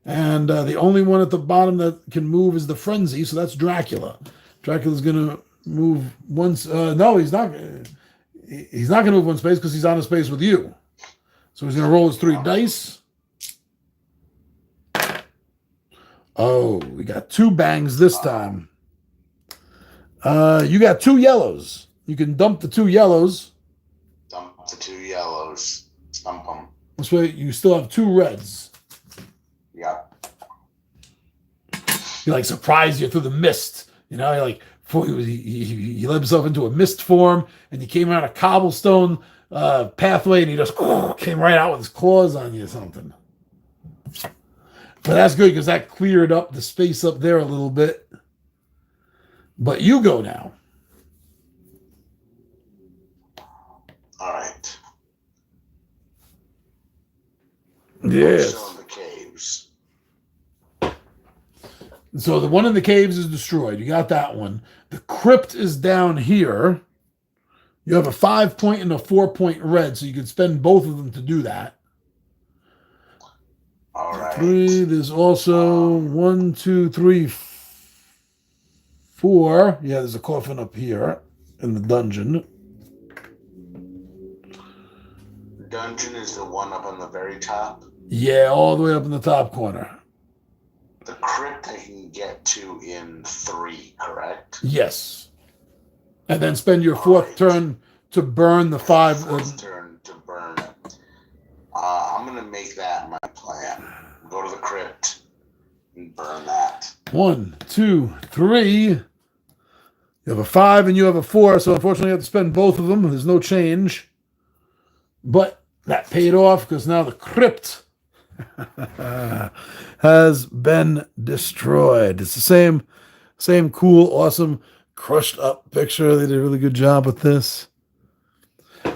And the only one at the bottom that can move is the Frenzy, so that's Dracula. Dracula's going to move once. No, he's not. He's not going to move one space because he's on a space with you. So he's going to roll his 3 dice. Oh, we got 2 bangs this time. You got 2 yellows. You can dump the 2 yellows. Dump the 2 yellows. Stump them. This way you still have 2 reds. Yeah. He like surprised you through the mist. You know, he let himself into a mist form, and he came out a cobblestone pathway, and he just came right out with his claws on you or something. But that's good because that cleared up the space up there a little bit. But you go now. All right. Yes. Still in the caves. So the one in the caves is destroyed. You got that one. The crypt is down here. You have a 5-point and a 4-point red, so you can spend both of them to do that. All right. 3. There's also 1, 2, 3, 4. Yeah, there's a coffin up here in the dungeon. The dungeon is the one up on the very top. Yeah, all the way up in the top corner. The crypt I can get to in 3, correct? Yes. And then spend your 4th turn to burn the 5. 4th turn to burn it. I'm going to make that my plan. Go to the crypt and burn that. 1, 2, 3. You have a 5 and you have a 4, so unfortunately you have to spend both of them. There's no change. But that paid off because now the crypt has been destroyed. It's the same cool, awesome, crushed up picture. They did a really good job with this.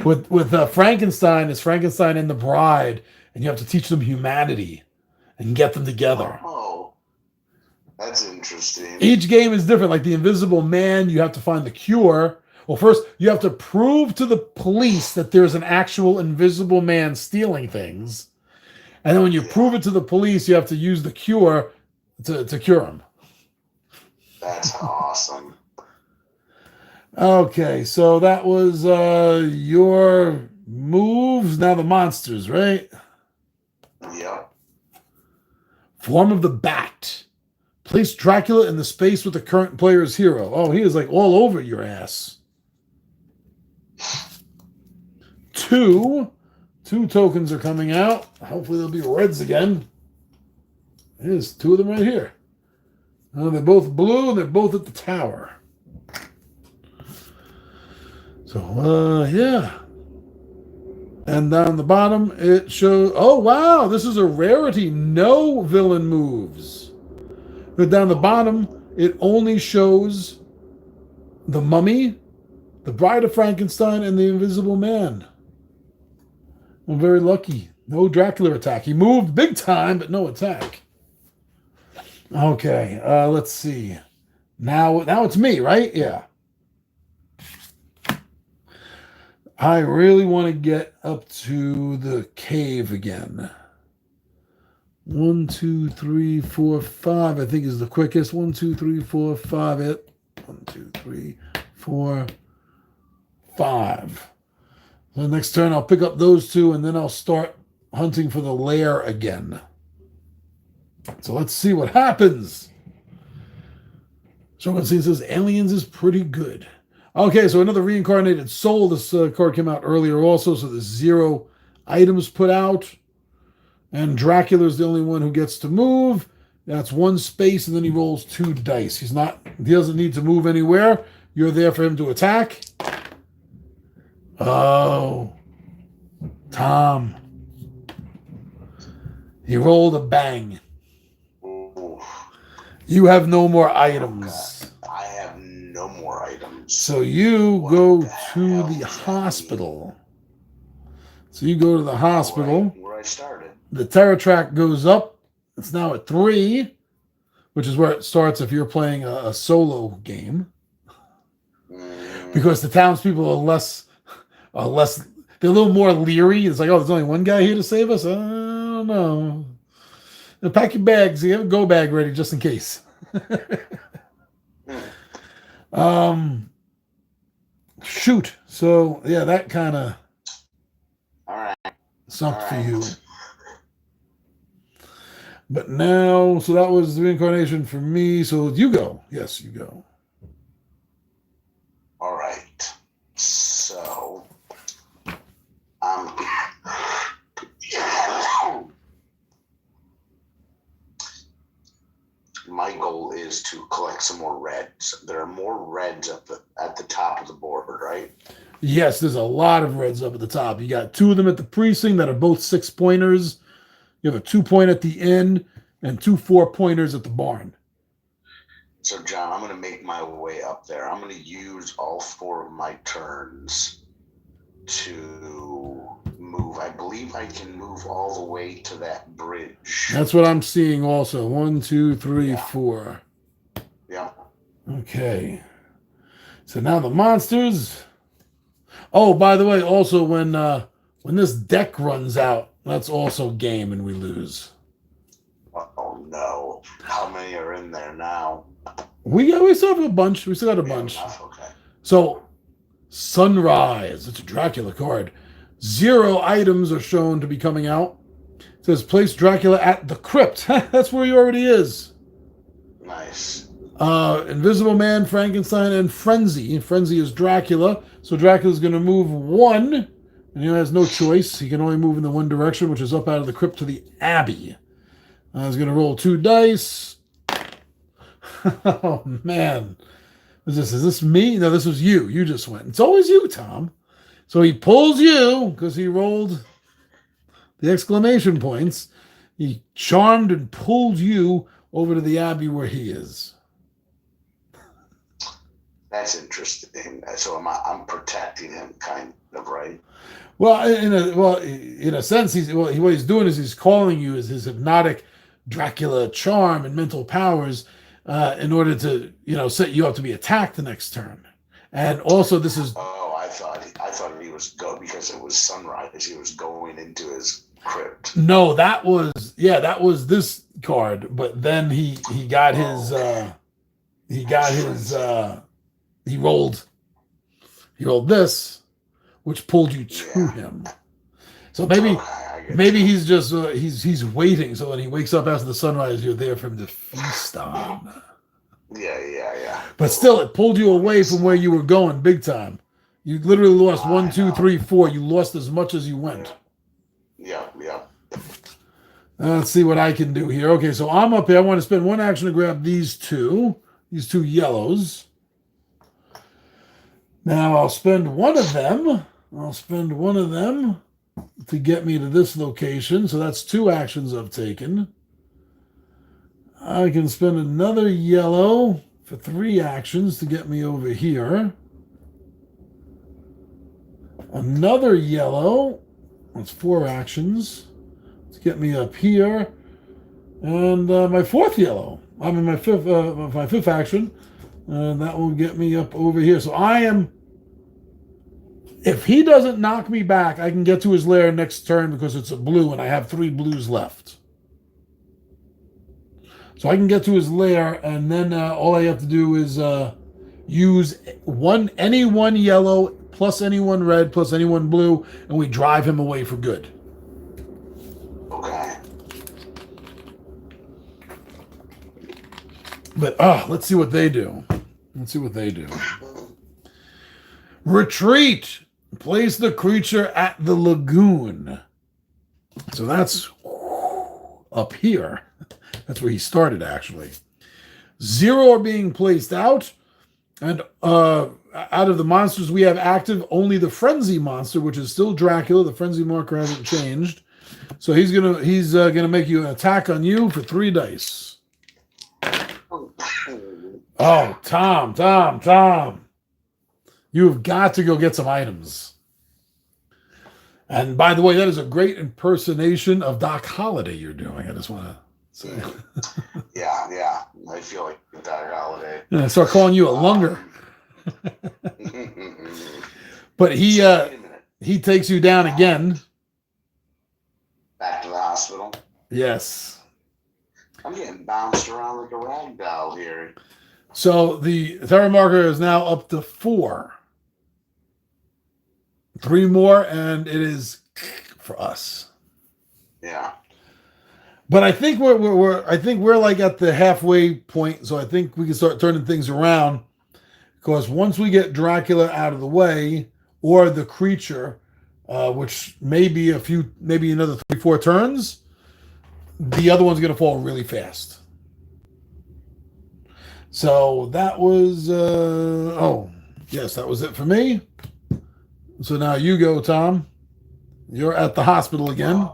With Frankenstein, it's Frankenstein and the Bride, and you have to teach them humanity and get them together. Oh, that's interesting. Each game is different. Like the Invisible Man, you have to find the cure. Well, first, you have to prove to the police that there's an actual Invisible Man stealing things. And then when you prove it to the police, you have to use the cure to cure him. That's awesome. Okay, so that was your moves. Now the monsters, right? Yep. Form of the Bat. Place Dracula in the space with the current player's hero. Oh, he is like all over your ass. 2 tokens are coming out. Hopefully they'll be reds again. There's 2 of them right here. They're both blue and they're both at the tower. So, yeah. And down the bottom, it shows... Oh, wow. This is a rarity. No villain moves. But down the bottom, it only shows the Mummy, the Bride of Frankenstein, and the Invisible Man. I'm very lucky. No Dracula attack. He moved big time, but no attack. Okay, let's see. Now it's me, right? Yeah. I really want to get up to the cave again. 1, 2, 3, 4, 5, I think is the quickest. 1, 2, 3, 4, 5. 1, 2, 3, 4, 5. So next turn I'll pick up those 2 and then I'll start hunting for the lair again. So let's see what happens. Shogunstein says Aliens is pretty good. Okay, so another reincarnated soul. This card came out earlier also, so there's 0 items put out. And Dracula's the only one who gets to move. That's 1 space, and then he rolls 2 dice. He doesn't need to move anywhere. You're there for him to attack. Oh, Tom. He rolled a bang. You have no more items. Okay. I have no more items. So you go to the hospital. So you go to the hospital. Right, where I started. The terror track goes up. It's now at 3, which is where it starts if you're playing a solo game. Because the townspeople are less, they're a little more leery. It's like, oh, there's only one guy here to save us? I don't know. Now pack your bags. You have a go bag ready just in case. Shoot. So, yeah, that kind of sucked for you. But now, so that was the reincarnation for me. So you go. Yes, you go. All right. So, my goal is to collect some more reds. There are more reds at the top of the board, right? Yes, there's a lot of reds up at the top. You got 2 of them at the precinct that are both 6-pointers. You have a 2-point at the end and 2 4-pointers at the barn. So, John, I'm going to make my way up there. I'm going to use all 4 of my turns to move. I believe I can move all the way to that bridge. That's what I'm seeing also. 1, 2, 3, 4. Yeah. Okay. So now the monsters. Oh, by the way, also when this deck runs out, that's also game and we lose. Oh no! How many are in there now? We still have a bunch. We still got a bunch. Okay. So Sunrise. It's a Dracula card. 0 items are shown to be coming out. It says place Dracula at the crypt. That's where he already is. Nice. Invisible Man, Frankenstein, and Frenzy. Frenzy is Dracula. So Dracula's going to move 1, and he has no choice. He can only move in the one direction, which is up out of the crypt to the Abbey. He's going to roll 2 dice. Oh, man. Is this me? No, this was you. You just went. It's always you, Tom. So he pulls you because he rolled the exclamation points. He charmed and pulled you over to the Abbey where he is. That's interesting. So I'm protecting him, kind of, right? Well, in a sense, what he's doing is he's calling you as his hypnotic Dracula charm and mental powers in order to set you up to be attacked the next turn. And also, this is. Oh, I thought he was because it was sunrise. He was going into his crypt. No, that was this card. But then he got his. He rolled this, which pulled you to him. So maybe he's just he's waiting. So when he wakes up after the sunrise, you're there for him to feast on. Yeah. But still, it pulled you away from where you were going big time. You literally lost 1, 2, 3, 4. You lost as much as you went. Yeah. Let's see what I can do here. Okay, so I'm up here. I want to spend 1 action to grab these 2 yellows. Now I'll spend one of them. To get me to this location. So that's 2 actions I've taken. I can spend another yellow for 3 actions to get me over here. Another yellow. That's 4 actions to get me up here. And my 4th yellow. I mean my 5th action. And that will get me up over here. So I am. If he doesn't knock me back, I can get to his lair next turn because it's a blue and I have 3 blues left. So I can get to his lair, and then all I have to do is use any one yellow plus any one red plus any one blue, and we drive him away for good. Okay. But let's see what they do. Retreat. Place the creature at the lagoon. So that's up here. That's where he started, actually. 0 are being placed out. And out of the monsters we have active, only the Frenzy monster, which is still Dracula. The Frenzy marker hasn't changed. So he's gonna make you an attack on you for 3 dice. Oh Oh, Tom. You've got to go get some items. And by the way, that is a great impersonation of Doc Holliday you're doing. I just want to say. Yeah. I feel like Doc Holliday. And I start calling you a lunger. But he takes you down again. Back to the hospital. Yes. I'm getting bounced around like a rag doll here. So the terror marker is now up to 4. 3 more, and it is for us. Yeah. But I think we're like at the halfway point, so I think we can start turning things around. Because once we get Dracula out of the way, or the creature, which may be maybe another 3-4 turns, the other one's going to fall really fast. So that was, yes, that was it for me. So now you go, Tom. You're at the hospital again.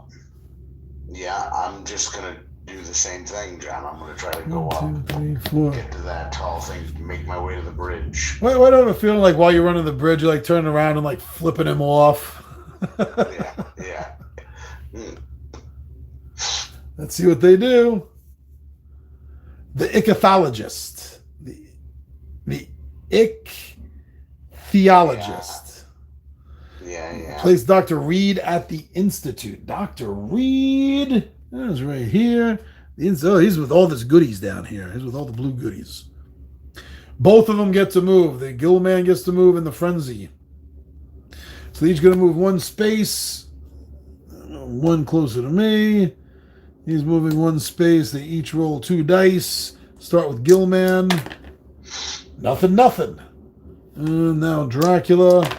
Yeah, I'm just going to do the same thing, John. I'm going to try to go 1, 2, 3, up, 4. get to that tall thing, make my way to the bridge. Why don't I feel like while you're running the bridge, you're like turning around and like flipping him off? Yeah. Let's see what they do. The ichthyologist. The ichthyologist. Yeah. Place Dr. Reed at the Institute. Dr. Reed is right here. He's with all this goodies down here. He's with all the blue goodies. Both of them get to move. The Gill Man gets to move in the frenzy. So each going to move 1 space. 1 closer to me. He's moving 1 space. They each roll 2 dice. Start with Gill Man. Nothing. And now Dracula.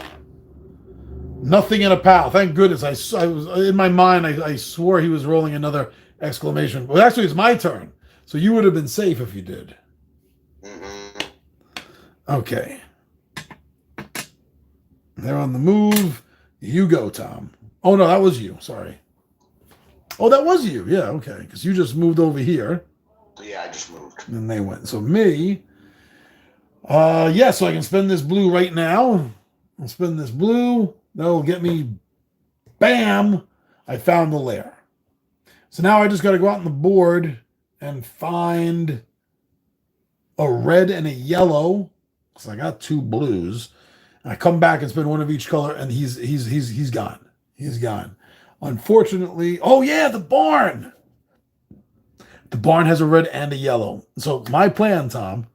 Nothing and a pal. Thank goodness. I was in my mind. I swore he was rolling another exclamation. Well, actually, it's my turn. So you would have been safe if you did. Mm-hmm. Okay. They're on the move. You go, Tom. Oh, no, that was you. Sorry. Oh, that was you. Yeah, okay. Because you just moved over here. Yeah, I just moved. And they went. So me. So I can spend this blue right now. I'll spend this blue. That'll get me. Bam! I found the lair. So now I just got to go out on the board and find a red and a yellow. Because I got 2 blues. I come back and spend 1 of each color, and he's gone. He's gone. Unfortunately, oh yeah, the barn. The barn has a red and a yellow. So my plan, Tom,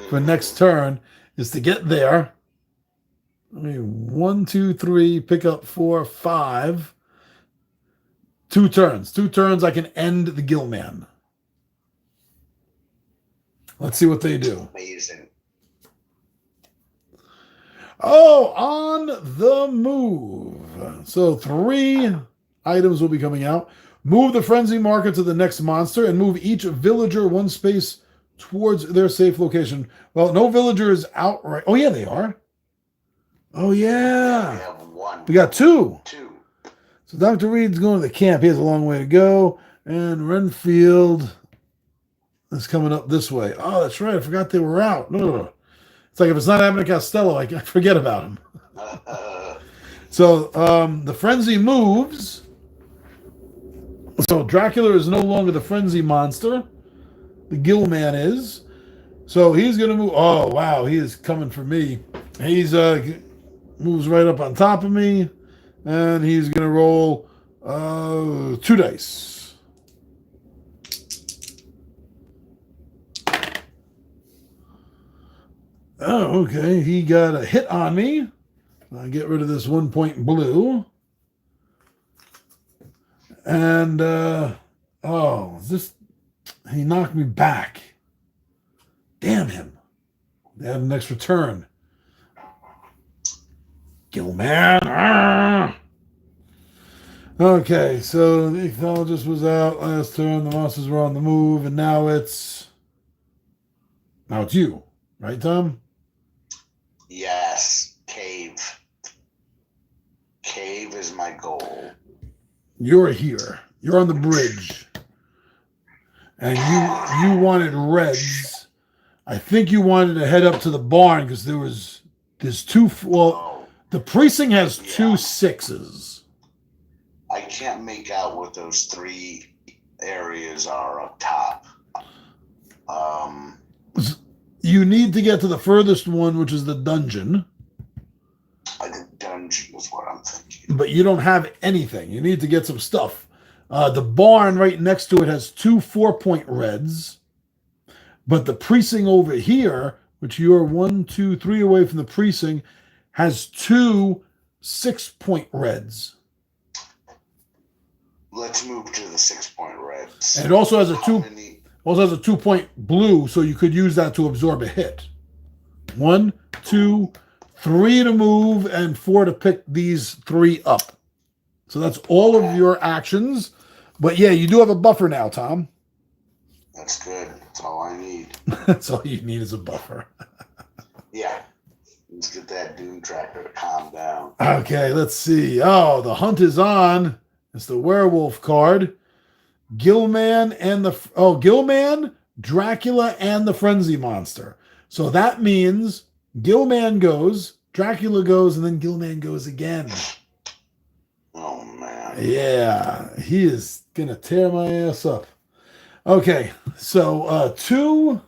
for next turn is to get there. 1, 2, 3, pick up 4, 5. 2 turns. 2 turns, I can end the Gill Man. Let's see what they do. Amazing. Oh, on the move. So 3 items will be coming out. Move the frenzy marker to the next monster and move each villager 1 space towards their safe location. Well, no villager is out right. Oh, yeah, they are. Oh, yeah. We have 1. We got 2. 2. So Dr. Reed's going to the camp. He has a long way to go. And Renfield is coming up this way. Oh, that's right. I forgot they were out. Ugh. It's like if it's not Abbott and Costello, I forget about him. So the frenzy moves. So Dracula is no longer the frenzy monster. The Gill Man is. So he's going to move. Oh, wow. He is coming for me. He's moves right up on top of me. And he's going to roll 2 dice. Oh, okay. He got a hit on me. I'll get rid of this 1 point blue. And, he knocked me back. Damn him. They had an extra turn. Gilman. Ah! Okay, so the ichthyologist was out last turn. The monsters were on the move, and now it's you, right, Tom? Yes, cave. Cave is my goal. You're here. You're on the bridge. and you wanted reds. I think you wanted to head up to the barn because there's two. Well, the precinct has two sixes. I can't make out what those three areas are up top. You need to get to the furthest one, which is the dungeon. I think dungeon is what I'm thinking. But you don't have anything. You need to get some stuff. The barn right next to it has two 4-point reds. But the precinct over here, which you're 1, 2, 3 away from the precinct, has two 6-point reds. Let's move to the 6-point reds. And it also has a 2-point blue, so you could use that to absorb a hit. 1, 2, 3 to move, and 4 to pick these 3 up. So that's all of your actions. But yeah, you do have a buffer now, Tom. That's good. That's all I need. That's all you need is a buffer. Yeah. Let's get that Doom Tracker to calm down. Okay, let's see. Oh, the hunt is on. It's the werewolf card. Gilman, Dracula, and the Frenzy Monster. So that means Gilman goes, Dracula goes, and then Gilman goes again. Oh, man. Yeah, he is going to tear my ass up. Okay, so two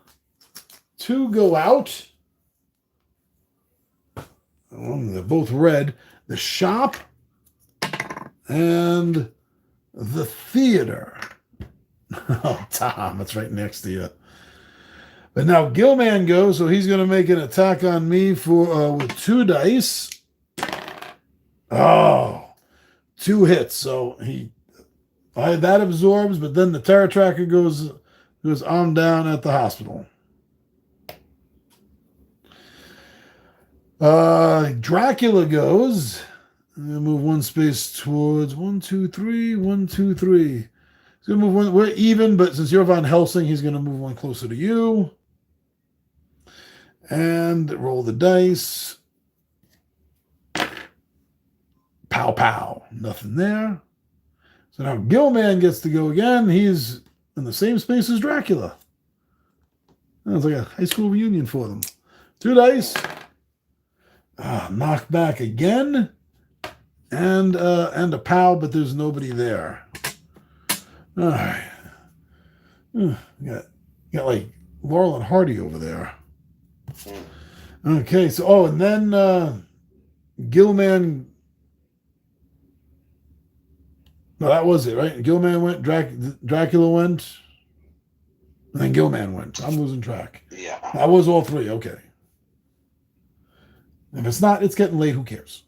go out. They're both red. The shop and the theater. Oh, Tom, that's right next to you. But now Gilman goes, so he's going to make an attack on me for with 2 dice. Oh, 2 hits. So that absorbs, but then the Terror Tracker goes on down at the hospital. Dracula goes. I'm going to move 1 space towards 1, 2, 3, 1, 2, 3. He's going to move 1. We're even, but since you're Von Helsing, he's going to move 1 closer to you. And roll the dice. Pow, pow. Nothing there. So now Gilman gets to go again. He's in the same space as Dracula. It's like a high school reunion for them. 2 dice. Knock back again. And a pow, but there's nobody there. All right. Got like Laurel and Hardy over there. Okay, so and then Gilman. No, that was it, right? Gilman went, Dracula went, and then Gilman went. I'm losing track. Yeah. That was all 3, okay. If it's not, it's getting late, who cares?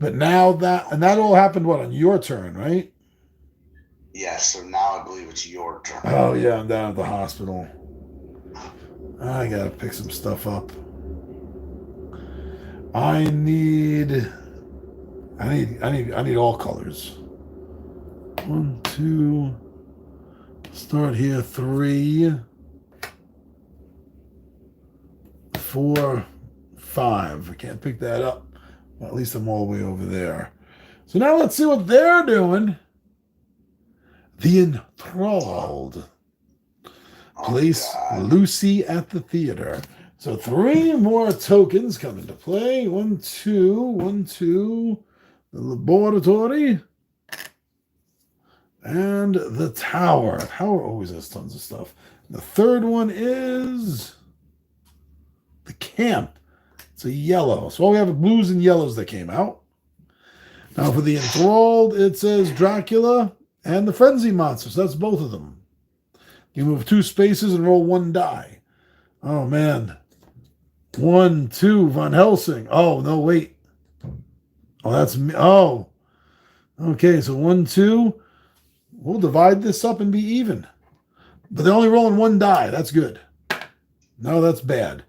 But now that all happened, on your turn, right? Yes, so now I believe it's your turn. Oh, yeah, I'm down at the hospital. I gotta pick some stuff up. I need all colors. 1, 2. Start here. 3, 4, 5. I can't pick that up. Well, at least I'm all the way over there. So now let's see what they're doing. The Enthralled. Place Lucy at the theater. So 3 more tokens come into play. 1, 2, 1, 2. The laboratory. And the tower. Tower always has tons of stuff. The third one is the camp. It's a yellow. So all we have are blues and yellows that came out. Now for the Enthralled, it says Dracula and the Frenzy Monster. So that's both of them. You move 2 spaces and roll 1 die. Oh, man. 1, 2, Von Helsing. Oh, no, wait. Oh, that's me. Oh. Okay, so 1, 2. We'll divide this up and be even. But they're only rolling 1 die. That's good. No, that's bad.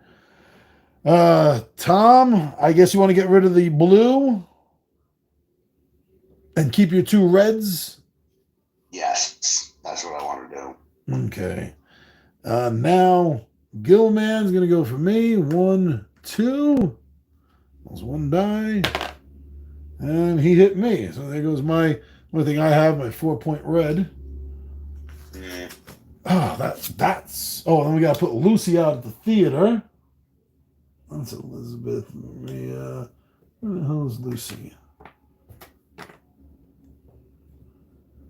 Tom, I guess you want to get rid of the blue and keep your 2 reds? Yes, that's what I want to do. Okay. Now, Gilman's going to go for me. 1, 2. That's 1 die. And he hit me. So there goes my Only thing I have, my 4-point red. Mm. Oh, that's. Oh, then we got to put Lucy out at the theater. That's Elizabeth Maria. Where the hell is Lucy?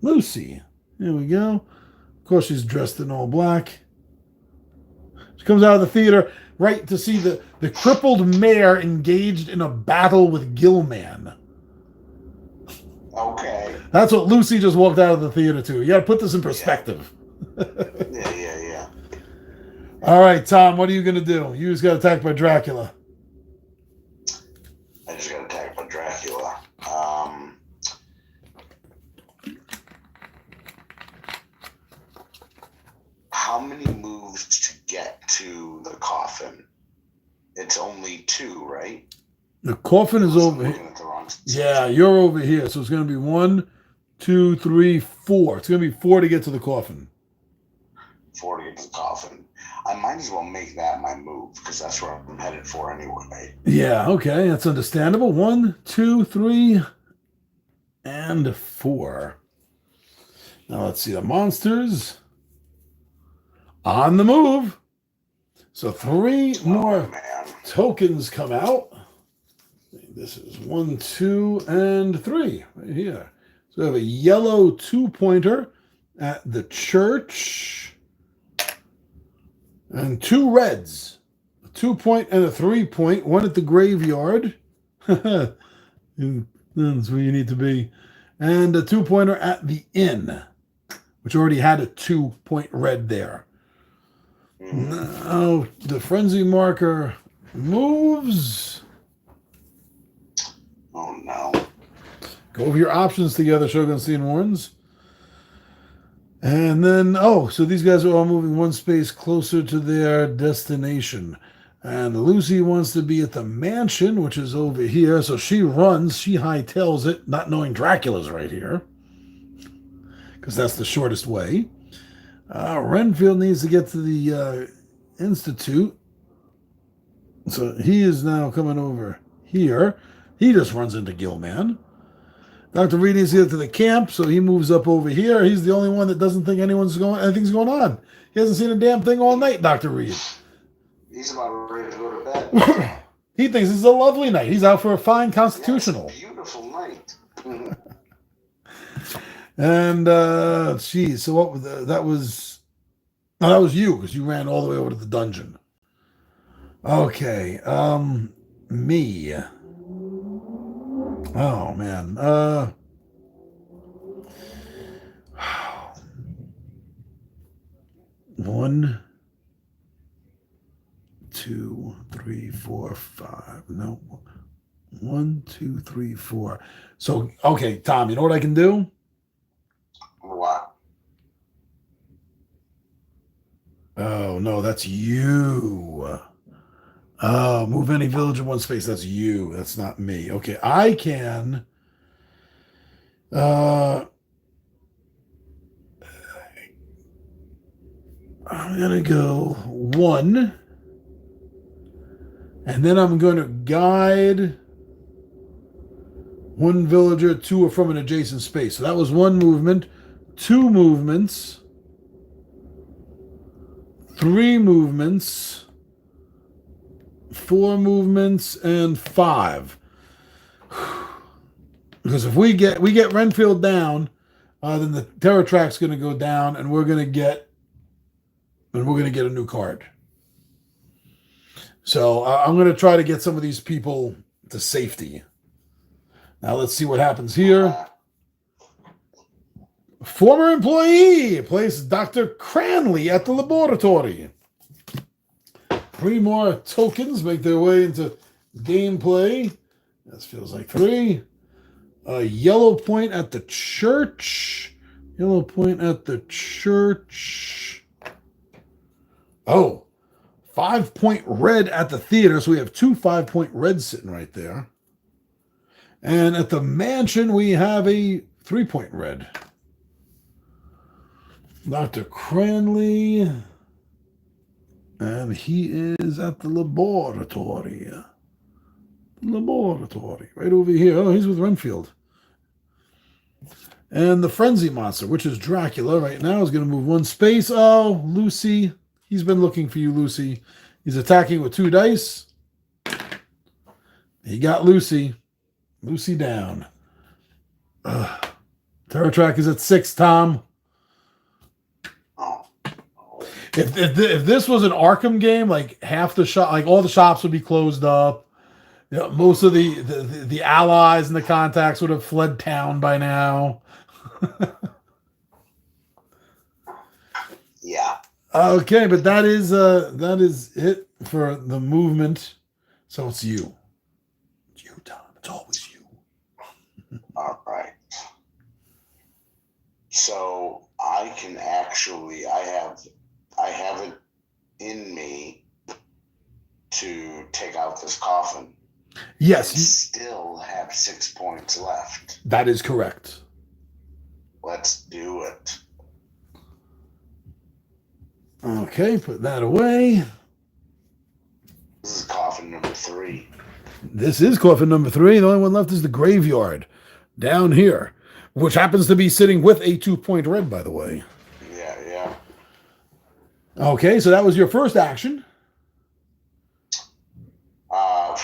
Lucy. There we go. Of course, she's dressed in all black. She comes out of the theater right to see the crippled mayor engaged in a battle with Gillman. Okay. That's what Lucy just walked out of the theater to. You got to put this in perspective. Yeah. All right, Tom, what are you going to do? You just got attacked by Dracula. I just got attacked by Dracula. How many moves to get to the coffin? It's only 2, right? The coffin is over here. Yeah, you're over here. So it's going to be 1, 2, 3, 4. It's going to be 4 to get to the coffin. 4 to get to the coffin. I might as well make that my move because that's where I'm headed for anyway. Yeah, okay. That's understandable. 1, 2, 3, and 4. Now let's see the monsters. On the move. So 3 more tokens come out. This is 1, 2, and 3 right here. So we have a yellow 2-pointer at the church and 2 reds, a 2-point and a 3-point, 1 at the graveyard. That's where you need to be. And a 2-pointer at the inn, which already had a 2-point red there. Now the frenzy marker moves. Oh no. Go over your options together, Shogun warns. And then, so these guys are all moving 1 space closer to their destination. And Lucy wants to be at the mansion, which is over here. So she runs, she hightails it, not knowing Dracula's right here. Because that's the shortest way. Renfield needs to get to the Institute. So he is now coming over here. He just runs into Gillman. Dr. Reed needs to get to the camp, so he moves up over here. He's the only one that doesn't think anything's going on. He hasn't seen a damn thing all night, Dr. Reed. He's about ready to go to bed. He thinks this is a lovely night. He's out for a fine constitutional. Yes, beautiful night. And, so what was that was... No, that was you, because you ran all the way over to the dungeon. Okay, me. Oh, man. 1, 2, 3, 4, 5. No. 1, 2, 3, 4. So, okay, Tom, you know what I can do? What? Oh, no, that's you. Oh, move any village in 1 space. That's you. That's not me. Okay, I can... I'm going to go 1. And then I'm going to guide 1 villager to or from an adjacent space. So that was 1 movement. 2 movements. 3 movements. 4 movements and 5. Because if we get Renfield down, then the terror track's going to go down, and we're going to get a new card. So I'm going to try to get some of these people to safety. Now let's see what happens here. Former employee places Dr. Cranley at the laboratory. 3 more tokens make their way into gameplay. This feels like 3. A yellow point at the church. Yellow point at the church. Oh, 5-point red at the theater. So we have 2 5-point reds sitting right there. And at the mansion, we have a 3-point red. Dr. Cranley. And he is at the laboratory. Laboratory. Right over here. Oh, he's with Renfield. And the Frenzy Monster, which is Dracula right now, is going to move 1 space. Oh, Lucy. He's been looking for you, Lucy. He's attacking with 2 dice. He got Lucy. Lucy down. Terror Track is at 6, Tom. If this was an Arkham game, like half the shop, like all the shops would be closed up. You know, most of the allies and the contacts would have fled town by now. Yeah. Okay, but that is it for the movement. So it's you. It's you, Tom. It's always you. All right. So I can actually, I have it in me to take out this coffin. Yes. And still have 6 points left. That is correct. Let's do it. Okay, put that away. This is coffin number 3. This is coffin number 3. The only one left is the graveyard down here, which happens to be sitting with a 2-point red, by the way. Yeah. Okay, so that was your first action.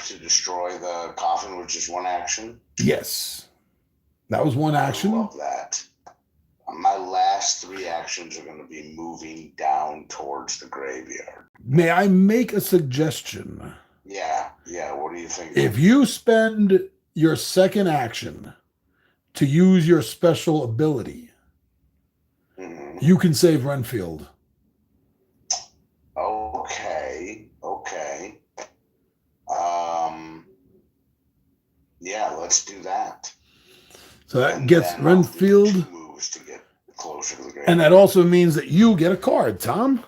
To destroy the coffin, which is 1 action. Yes. That was 1 action. I love that. My last 3 actions are going to be moving down towards the graveyard. May I make a suggestion? Yeah. What do you think? If you spend your second action to use your special ability, you can save Renfield. Okay. Yeah, let's do that. So that gets Renfield. 2 moves to get closer to the graveyard. And that also means that you get a card, Tom.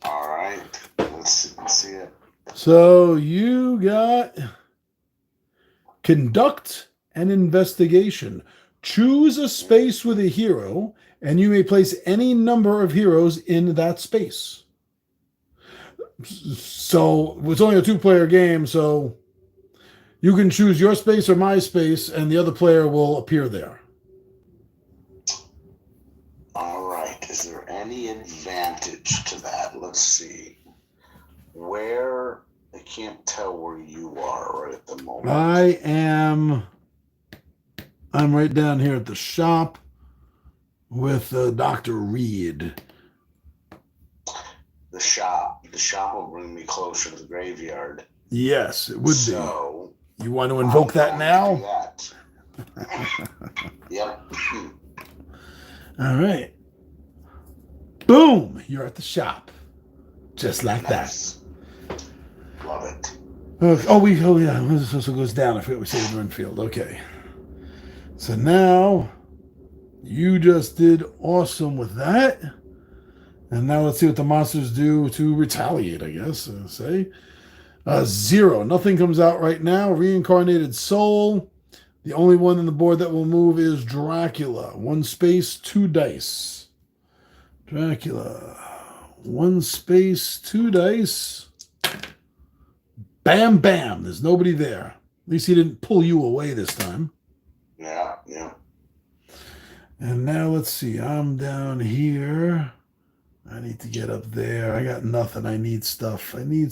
All right. Let's see it. So you got Conduct an Investigation. Choose a space with a hero, and you may place any number of heroes in that space. So it's only a 2-player game, so you can choose your space or my space, and the other player will appear there. All right. Is there any advantage to that? Let's see. I can't tell where you are right at the moment. I'm right down here at the shop with Dr. Reed. The shop will bring me closer to the graveyard. Yes, it would so, be. You want to invoke that now? Yep. All right. Boom! You're at the shop. Just like that. Love it. Oh yeah. This also goes down. I forgot we saved Renfield. Okay. So now you just did awesome with that. And now let's see what the monsters do to retaliate, I guess. Say 0. Nothing comes out right now. Reincarnated Soul. The only one on the board that will move is Dracula. 1 space, 2 dice. Dracula. 1 space, 2 dice. Bam, bam. There's nobody there. At least he didn't pull you away this time. Yeah. And now let's see. I'm down here. I need to get up there. I got nothing. I need stuff. I need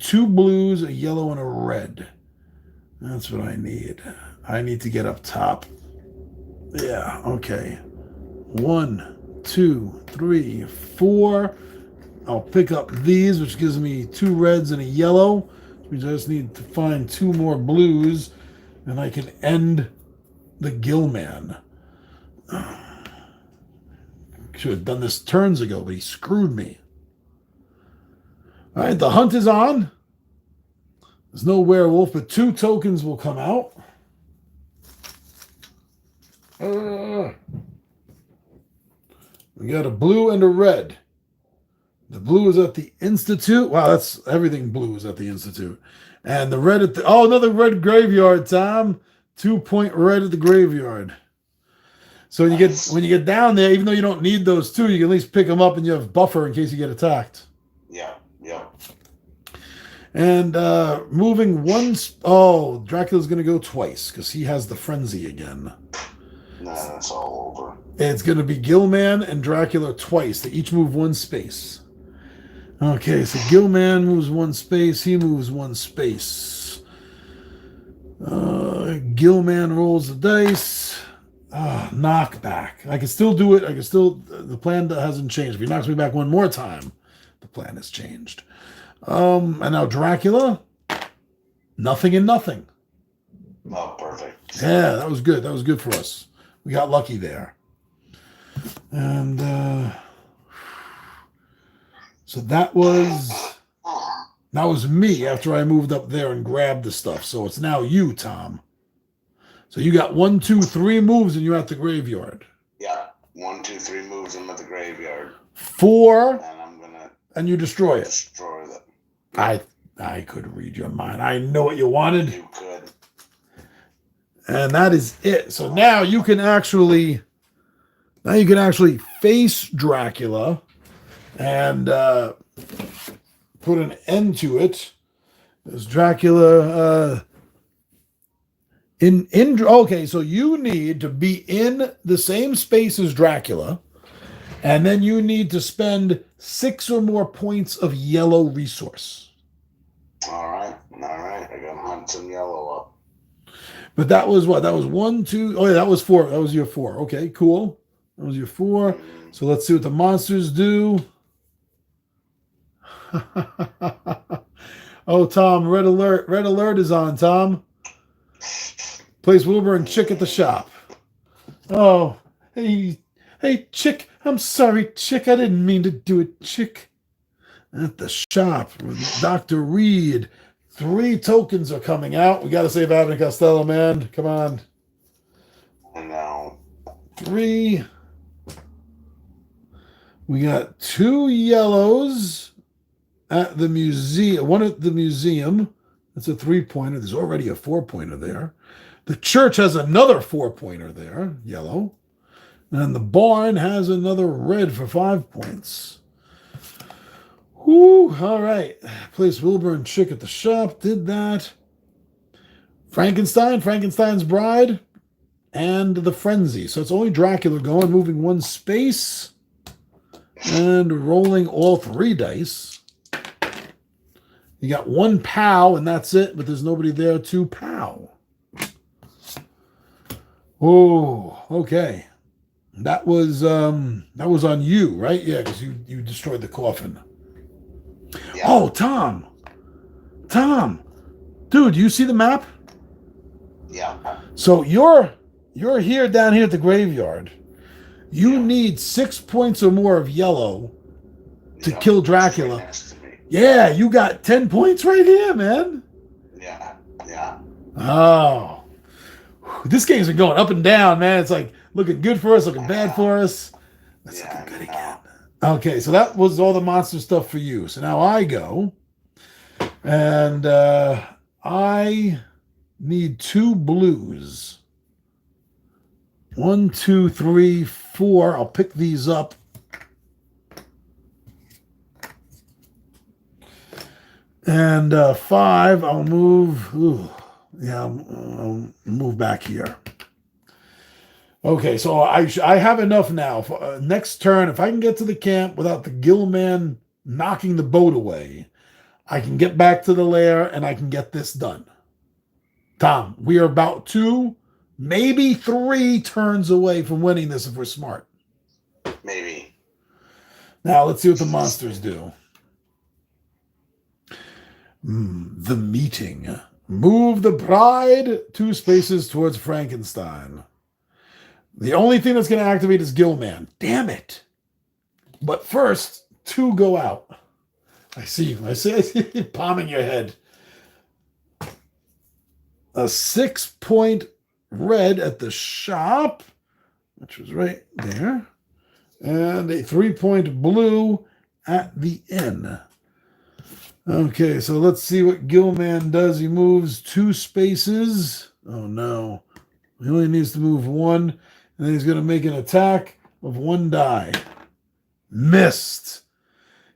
2 blues, a yellow, and a red. That's what I need. I need to get up top. Yeah, okay. 1, 2, 3, 4. I'll pick up these, which gives me 2 reds and a yellow. Which means I just need to find 2 more blues, and I can end the Gillman. Should have done this turns ago, but he screwed me. All right, the hunt is on. There's no werewolf, but 2 tokens will come out. We got a blue and a red. The blue is at the Institute. Wow, that's everything blue is at the Institute. And the red at the... Oh, another red graveyard, Tom. 2-point red at the graveyard. So when you get down there, even though you don't need those 2, you can at least pick them up and you have buffer in case you get attacked. Yeah. And moving one. Oh, Dracula's going to go twice because he has the frenzy again. No, that's all over. It's going to be Gilman and Dracula twice. They each move one space. Okay, so Gilman moves one space. He moves one space. Gilman rolls the dice. Knockback. I can still do it. I can still. The plan hasn't changed. If he knocks me back one more time, the plan has changed. And now Dracula. Nothing and nothing. Oh, perfect. Yeah, that was good. That was good for us. We got lucky there. And so that was me after I moved up there and grabbed the stuff. So it's now you, Tom. So you got 1, 2, 3 moves and you're at the graveyard. Yeah. 1, 2, 3 moves. I'm at the graveyard. 4. And I'm gonna. And you destroy it. Destroy them. I could read your mind. I know what you wanted. You could. And that is it. So now you can actually face Dracula and put an end to it. There's Dracula okay, so you need to be in the same space as Dracula, and then you need to spend 6 or more points of yellow resource. All right. I gotta hunt some yellow up. But that was what? That was 1, 2. Oh yeah, that was 4. That was your 4. Okay, cool. That was your 4. So let's see what the monsters do. Oh, Tom, red alert. Red alert is on, Tom. Place Wilbur and Chick at the shop. Oh, hey, Chick. I'm sorry, Chick. I didn't mean to do it, Chick. At the shop with Dr. Reed. 3 tokens are coming out. We got to save Abbott and Costello, man. Come on. I know. 3. We got 2 yellows at the museum. 1 at the museum. That's a 3-pointer. There's already a 4-pointer there. The church has another 4-pointer there, yellow. And the barn has another red for 5 points. Whoo, all right. Place Wilbur and Chick at the shop. Did that. Frankenstein's Bride, and the Frenzy. So it's only Dracula going, moving 1 space, and rolling all 3 dice. You got 1 POW, and that's it, but there's nobody there to POW. Oh, okay. That was on you, right? Yeah, because you destroyed the coffin. Yeah. Oh, Tom, dude, you see the map? Yeah. So you're here down here at the graveyard. You need 6 points or more of yellow to kill Dracula. Right yeah, you got 10 points right here, man. Yeah. Oh, this game's been going up and down, man. It's like looking good for us, looking bad for us. Let's look good again. Okay, so that was all the monster stuff for you. So now I go, and I need 2 blues. 1, 2, 3, 4. I'll pick these up. And 5, I'll move. I'll move back here. Okay, so I have enough now. For, next turn, if I can get to the camp without the Gilman knocking the boat away, I can get back to the lair and I can get this done. Tom, we are about 2, maybe 3 turns away from winning this if we're smart. Maybe. Now, let's see what the monsters do. The meeting. Move the bride 2 spaces towards Frankenstein. The only thing that's going to activate is Gilman. Damn it. But first, 2 go out. I see you palming your head. A 6-point red at the shop, which was right there. And a 3-point blue at the inn. Okay, so let's see what Gilman does. He moves 2 spaces. Oh, no. He only needs to move 1. And then he's going to make an attack of 1 die. Missed.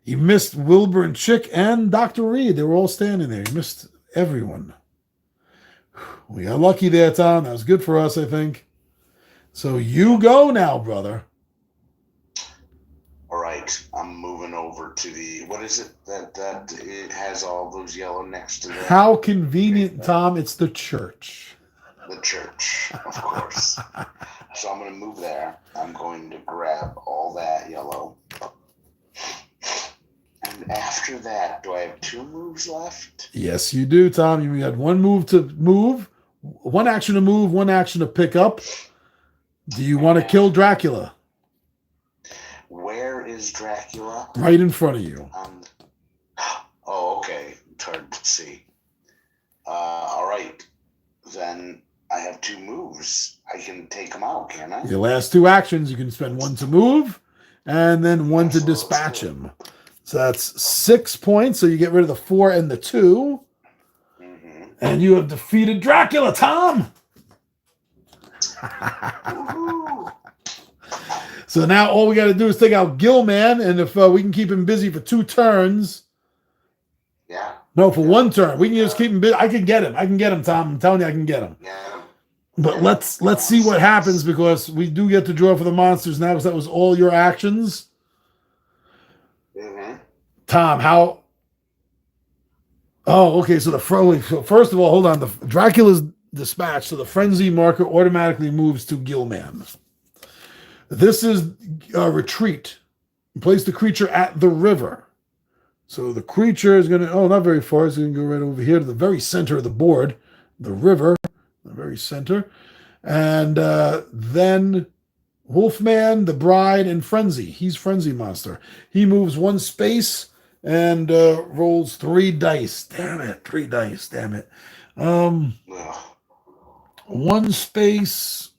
He missed Wilbur and Chick and Dr. Reed. They were all standing there. He missed everyone. We got lucky there, Tom. That was good for us, I think. So you go now, brother. All right. I'm moving over to the, what is it that it has all those yellow next to it? How convenient, Tom. It's the church. The church, of course. So I'm going to move there. I'm going to grab all that yellow. And after that, do I have 2 moves left? Yes, you do, Tom. You had 1 move to move, 1 action to move, 1 action to pick up. Do you want to kill Dracula? Where is Dracula? Right in front of you. Oh, okay. It's hard to see. All right. Then I have 2 moves. I can take them out, can I? Your last 2 actions, you can spend 1 to move and then 1 to dispatch him. So that's 6 points. So you get rid of the 4 and the 2. Mm-hmm. And you have defeated Dracula, Tom. So now all we got to do is take out Gilman. And if we can keep him busy for 2 turns. Yeah. No, for 1 turn. We can just keep him busy. I can get him. I can get him, Tom. I'm telling you, I can get him. Yeah. But let's see what happens, because we do get to draw for the monsters now, because that was all your actions. Mm-hmm. Tom, how? Oh, okay. So first of all, hold on. The Dracula's dispatched, so the frenzy marker automatically moves to Gilman. This is a retreat. Place the creature at the river. So the creature is going to, not very far. It's going to go right over here to the very center of the board, the river, the very center. And then Wolfman, the Bride, and Frenzy. He's Frenzy Monster. He moves 1 space and rolls 3 dice. Damn it, 3 dice, damn it. 1 space,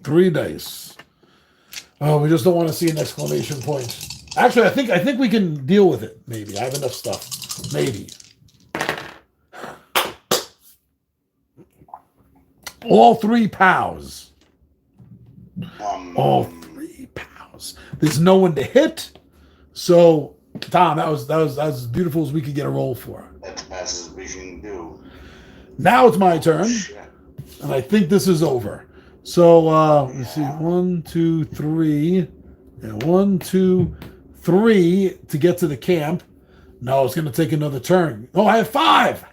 3 dice. Oh, we just don't want to see an exclamation point. Actually, I think we can deal with it. Maybe I have enough stuff. Maybe. All 3 POWs. All 3 POWs. There's no one to hit. So, Tom, that was as beautiful as we could get a roll for. That's the best as we can do. Now it's my turn, and I think this is over. So let's see, 1, 2, 3, and 1, 2, 3 to get to the camp. No, it's going to take another turn. Oh, I have 5.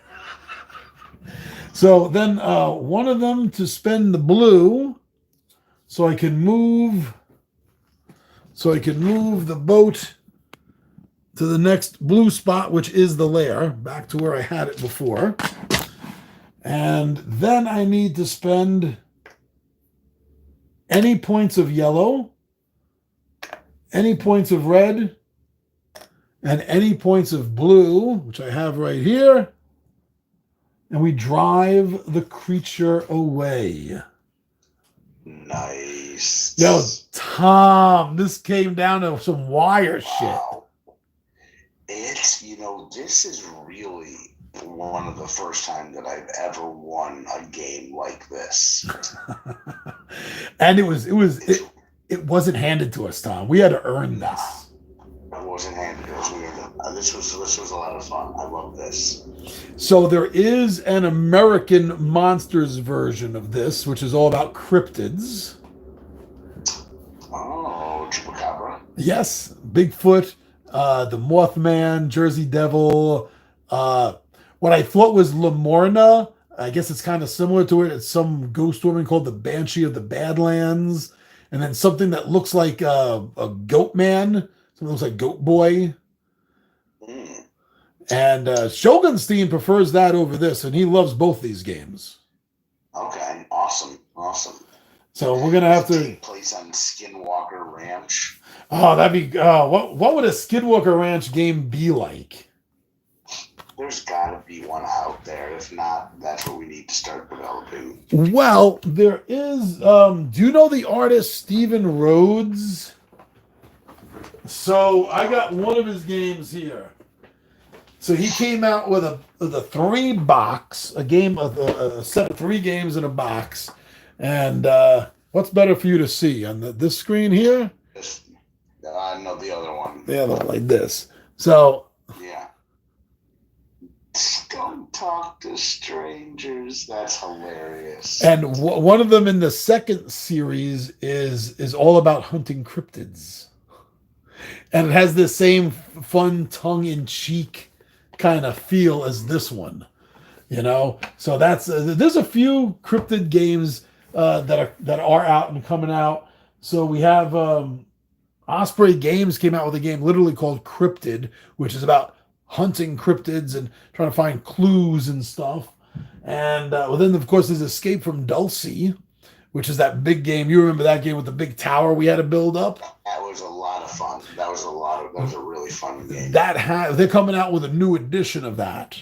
So then 1 of them to spend the blue, so I can move the boat to the next blue spot, which is the lair, back to where I had it before. And then I need to spend any points of yellow, any points of red, and any points of blue, which I have right here. And we drive the creature away. Nice. Yo, Tom, this came down to some wire shit. It's, this is really one of the first time that I've ever won a game like this. And it wasn't handed to us, Tom. We had to earn this. It wasn't handed to us. This was a lot of fun. I love this. So there is an American Monsters version of this, which is all about cryptids. Oh, Chupacabra. Yes, Bigfoot, the Mothman, Jersey Devil. What I thought was Lamorna. I guess it's kind of similar to it. It's some ghost woman called the Banshee of the Badlands. And then something that looks like a goat man. Something that looks like Goat Boy. Mm. And Shogunstein prefers that over this, and he loves both these games. Okay, awesome. So we're gonna have to take place on Skinwalker Ranch. Oh, that'd be what would a Skinwalker Ranch game be like? There's got to be one out there. If not, that's what we need to start developing. Well, there is. Do you know the artist Stephen Rhodes? So I got one of his games here. So he came out with a 3-box, a set of 3 games in a box. And what's better for you to see on this screen here? No, the other one. The other one, like this. So Yeah. Don't talk to strangers. That's hilarious. and one of them in the second series is all about hunting cryptids, and it has the same fun, tongue-in-cheek kind of feel as this one. So that's there's a few cryptid games that are out and coming out. So we have Osprey Games came out with a game literally called Cryptid, which is about hunting cryptids and trying to find clues and stuff. And then of course there's Escape from Dulce, which is that big game. You remember that game with the big tower we had to build up? That was a lot of fun. That was a really fun game. They're coming out with a new edition of that.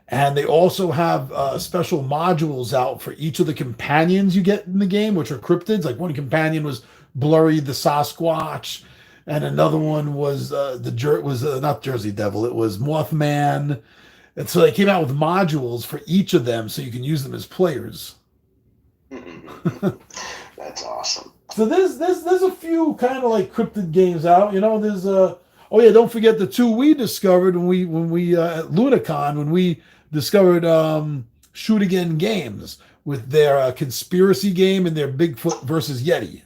And they also have special modules out for each of the companions you get in the game, which are cryptids. Like one companion was Blurry the Sasquatch, and another one was not Jersey Devil. It was Mothman. And so they came out with modules for each of them, so you can use them as players. That's awesome. So there's a few kind of like cryptid games out. There's oh yeah, don't forget the two we discovered when we at Lunacon when we discovered Shoot Again Games with their conspiracy game and their Bigfoot versus Yeti.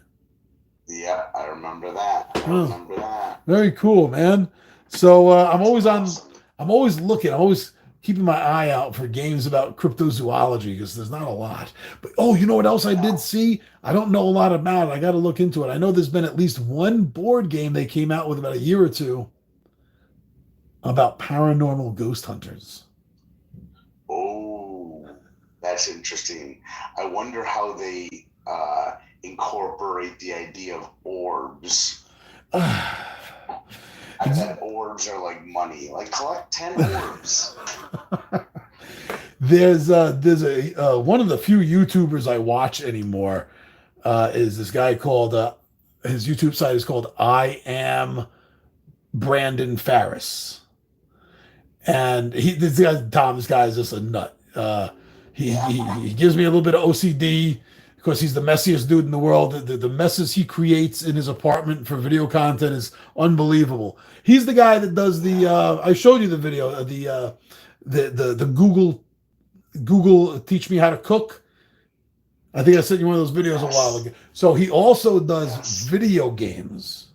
Yeah, I remember that. Very cool, man. So I'm always awesome. I'm always looking. I'm always keeping my eye out for games about cryptozoology because there's not a lot. But you know what else I did see? I don't know a lot about it. I got to look into it. I know there's been at least one board game they came out with about a year or two about paranormal ghost hunters. Oh, that's interesting. I wonder how they incorporate the idea of orbs. I bet orbs are like money. Like collect 10 orbs. There's a one of the few YouTubers I watch anymore is this guy called his YouTube site is called I Am Brandon Farris, and this guy is just a nut. He gives me a little bit of OCD because he's the messiest dude in the world. The messes he creates in his apartment for video content is unbelievable. He's the guy that does the I showed you the video of the Google teach me how to cook. I think I sent you one of those videos a while ago. So he also does video games.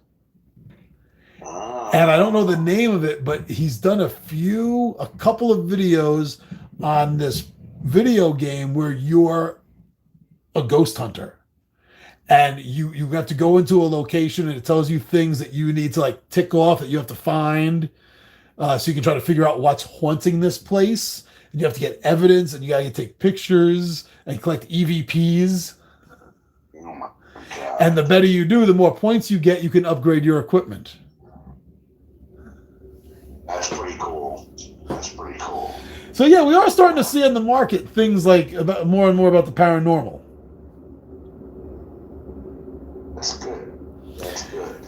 And I don't know the name of it, but he's done a couple of videos on this video game where you're a ghost hunter. And you have to go into a location and it tells you things that you need to like tick off that you have to find. So you can try to figure out what's haunting this place. And you have to get evidence and you got to take pictures and collect EVPs. Oh my God. And the better you do, the more points you get, you can upgrade your equipment. That's pretty cool. So yeah, we are starting to see on the market things like about more and more about the paranormal. That's good.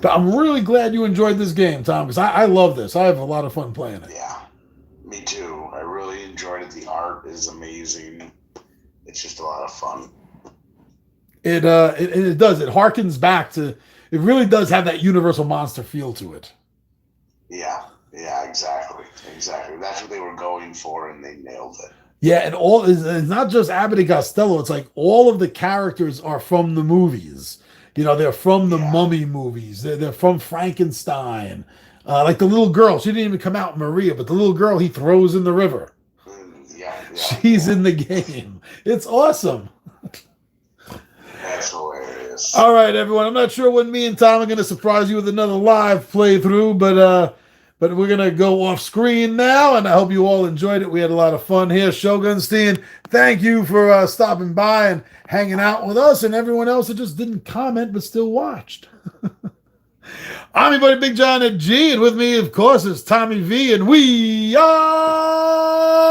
But I'm really glad you enjoyed this game, Tom, because I love this. I have a lot of fun playing it. Yeah, me too. I really enjoyed it. The art is amazing. It's just a lot of fun. It does. It harkens back to. It really does have that Universal Monster feel to it. Yeah, exactly. That's what they were going for, and they nailed it. Yeah, and it's not just Abbott and Costello. It's like all of the characters are from the movies. They're from the Mummy movies. They're from Frankenstein. Like the little girl, she didn't even come out, Maria, but the little girl he throws in the river. Yeah. She's in the game. It's awesome. That's hilarious. All right, everyone. I'm not sure when me and Tom are going to surprise you with another live playthrough, but we're going to go off screen now, and I hope you all enjoyed it. We had a lot of fun here. Shogunstein, thank you for stopping by and hanging out with us, and everyone else that just didn't comment but still watched. I'm your buddy Big John at G, and with me, of course, is Tommy V, and we are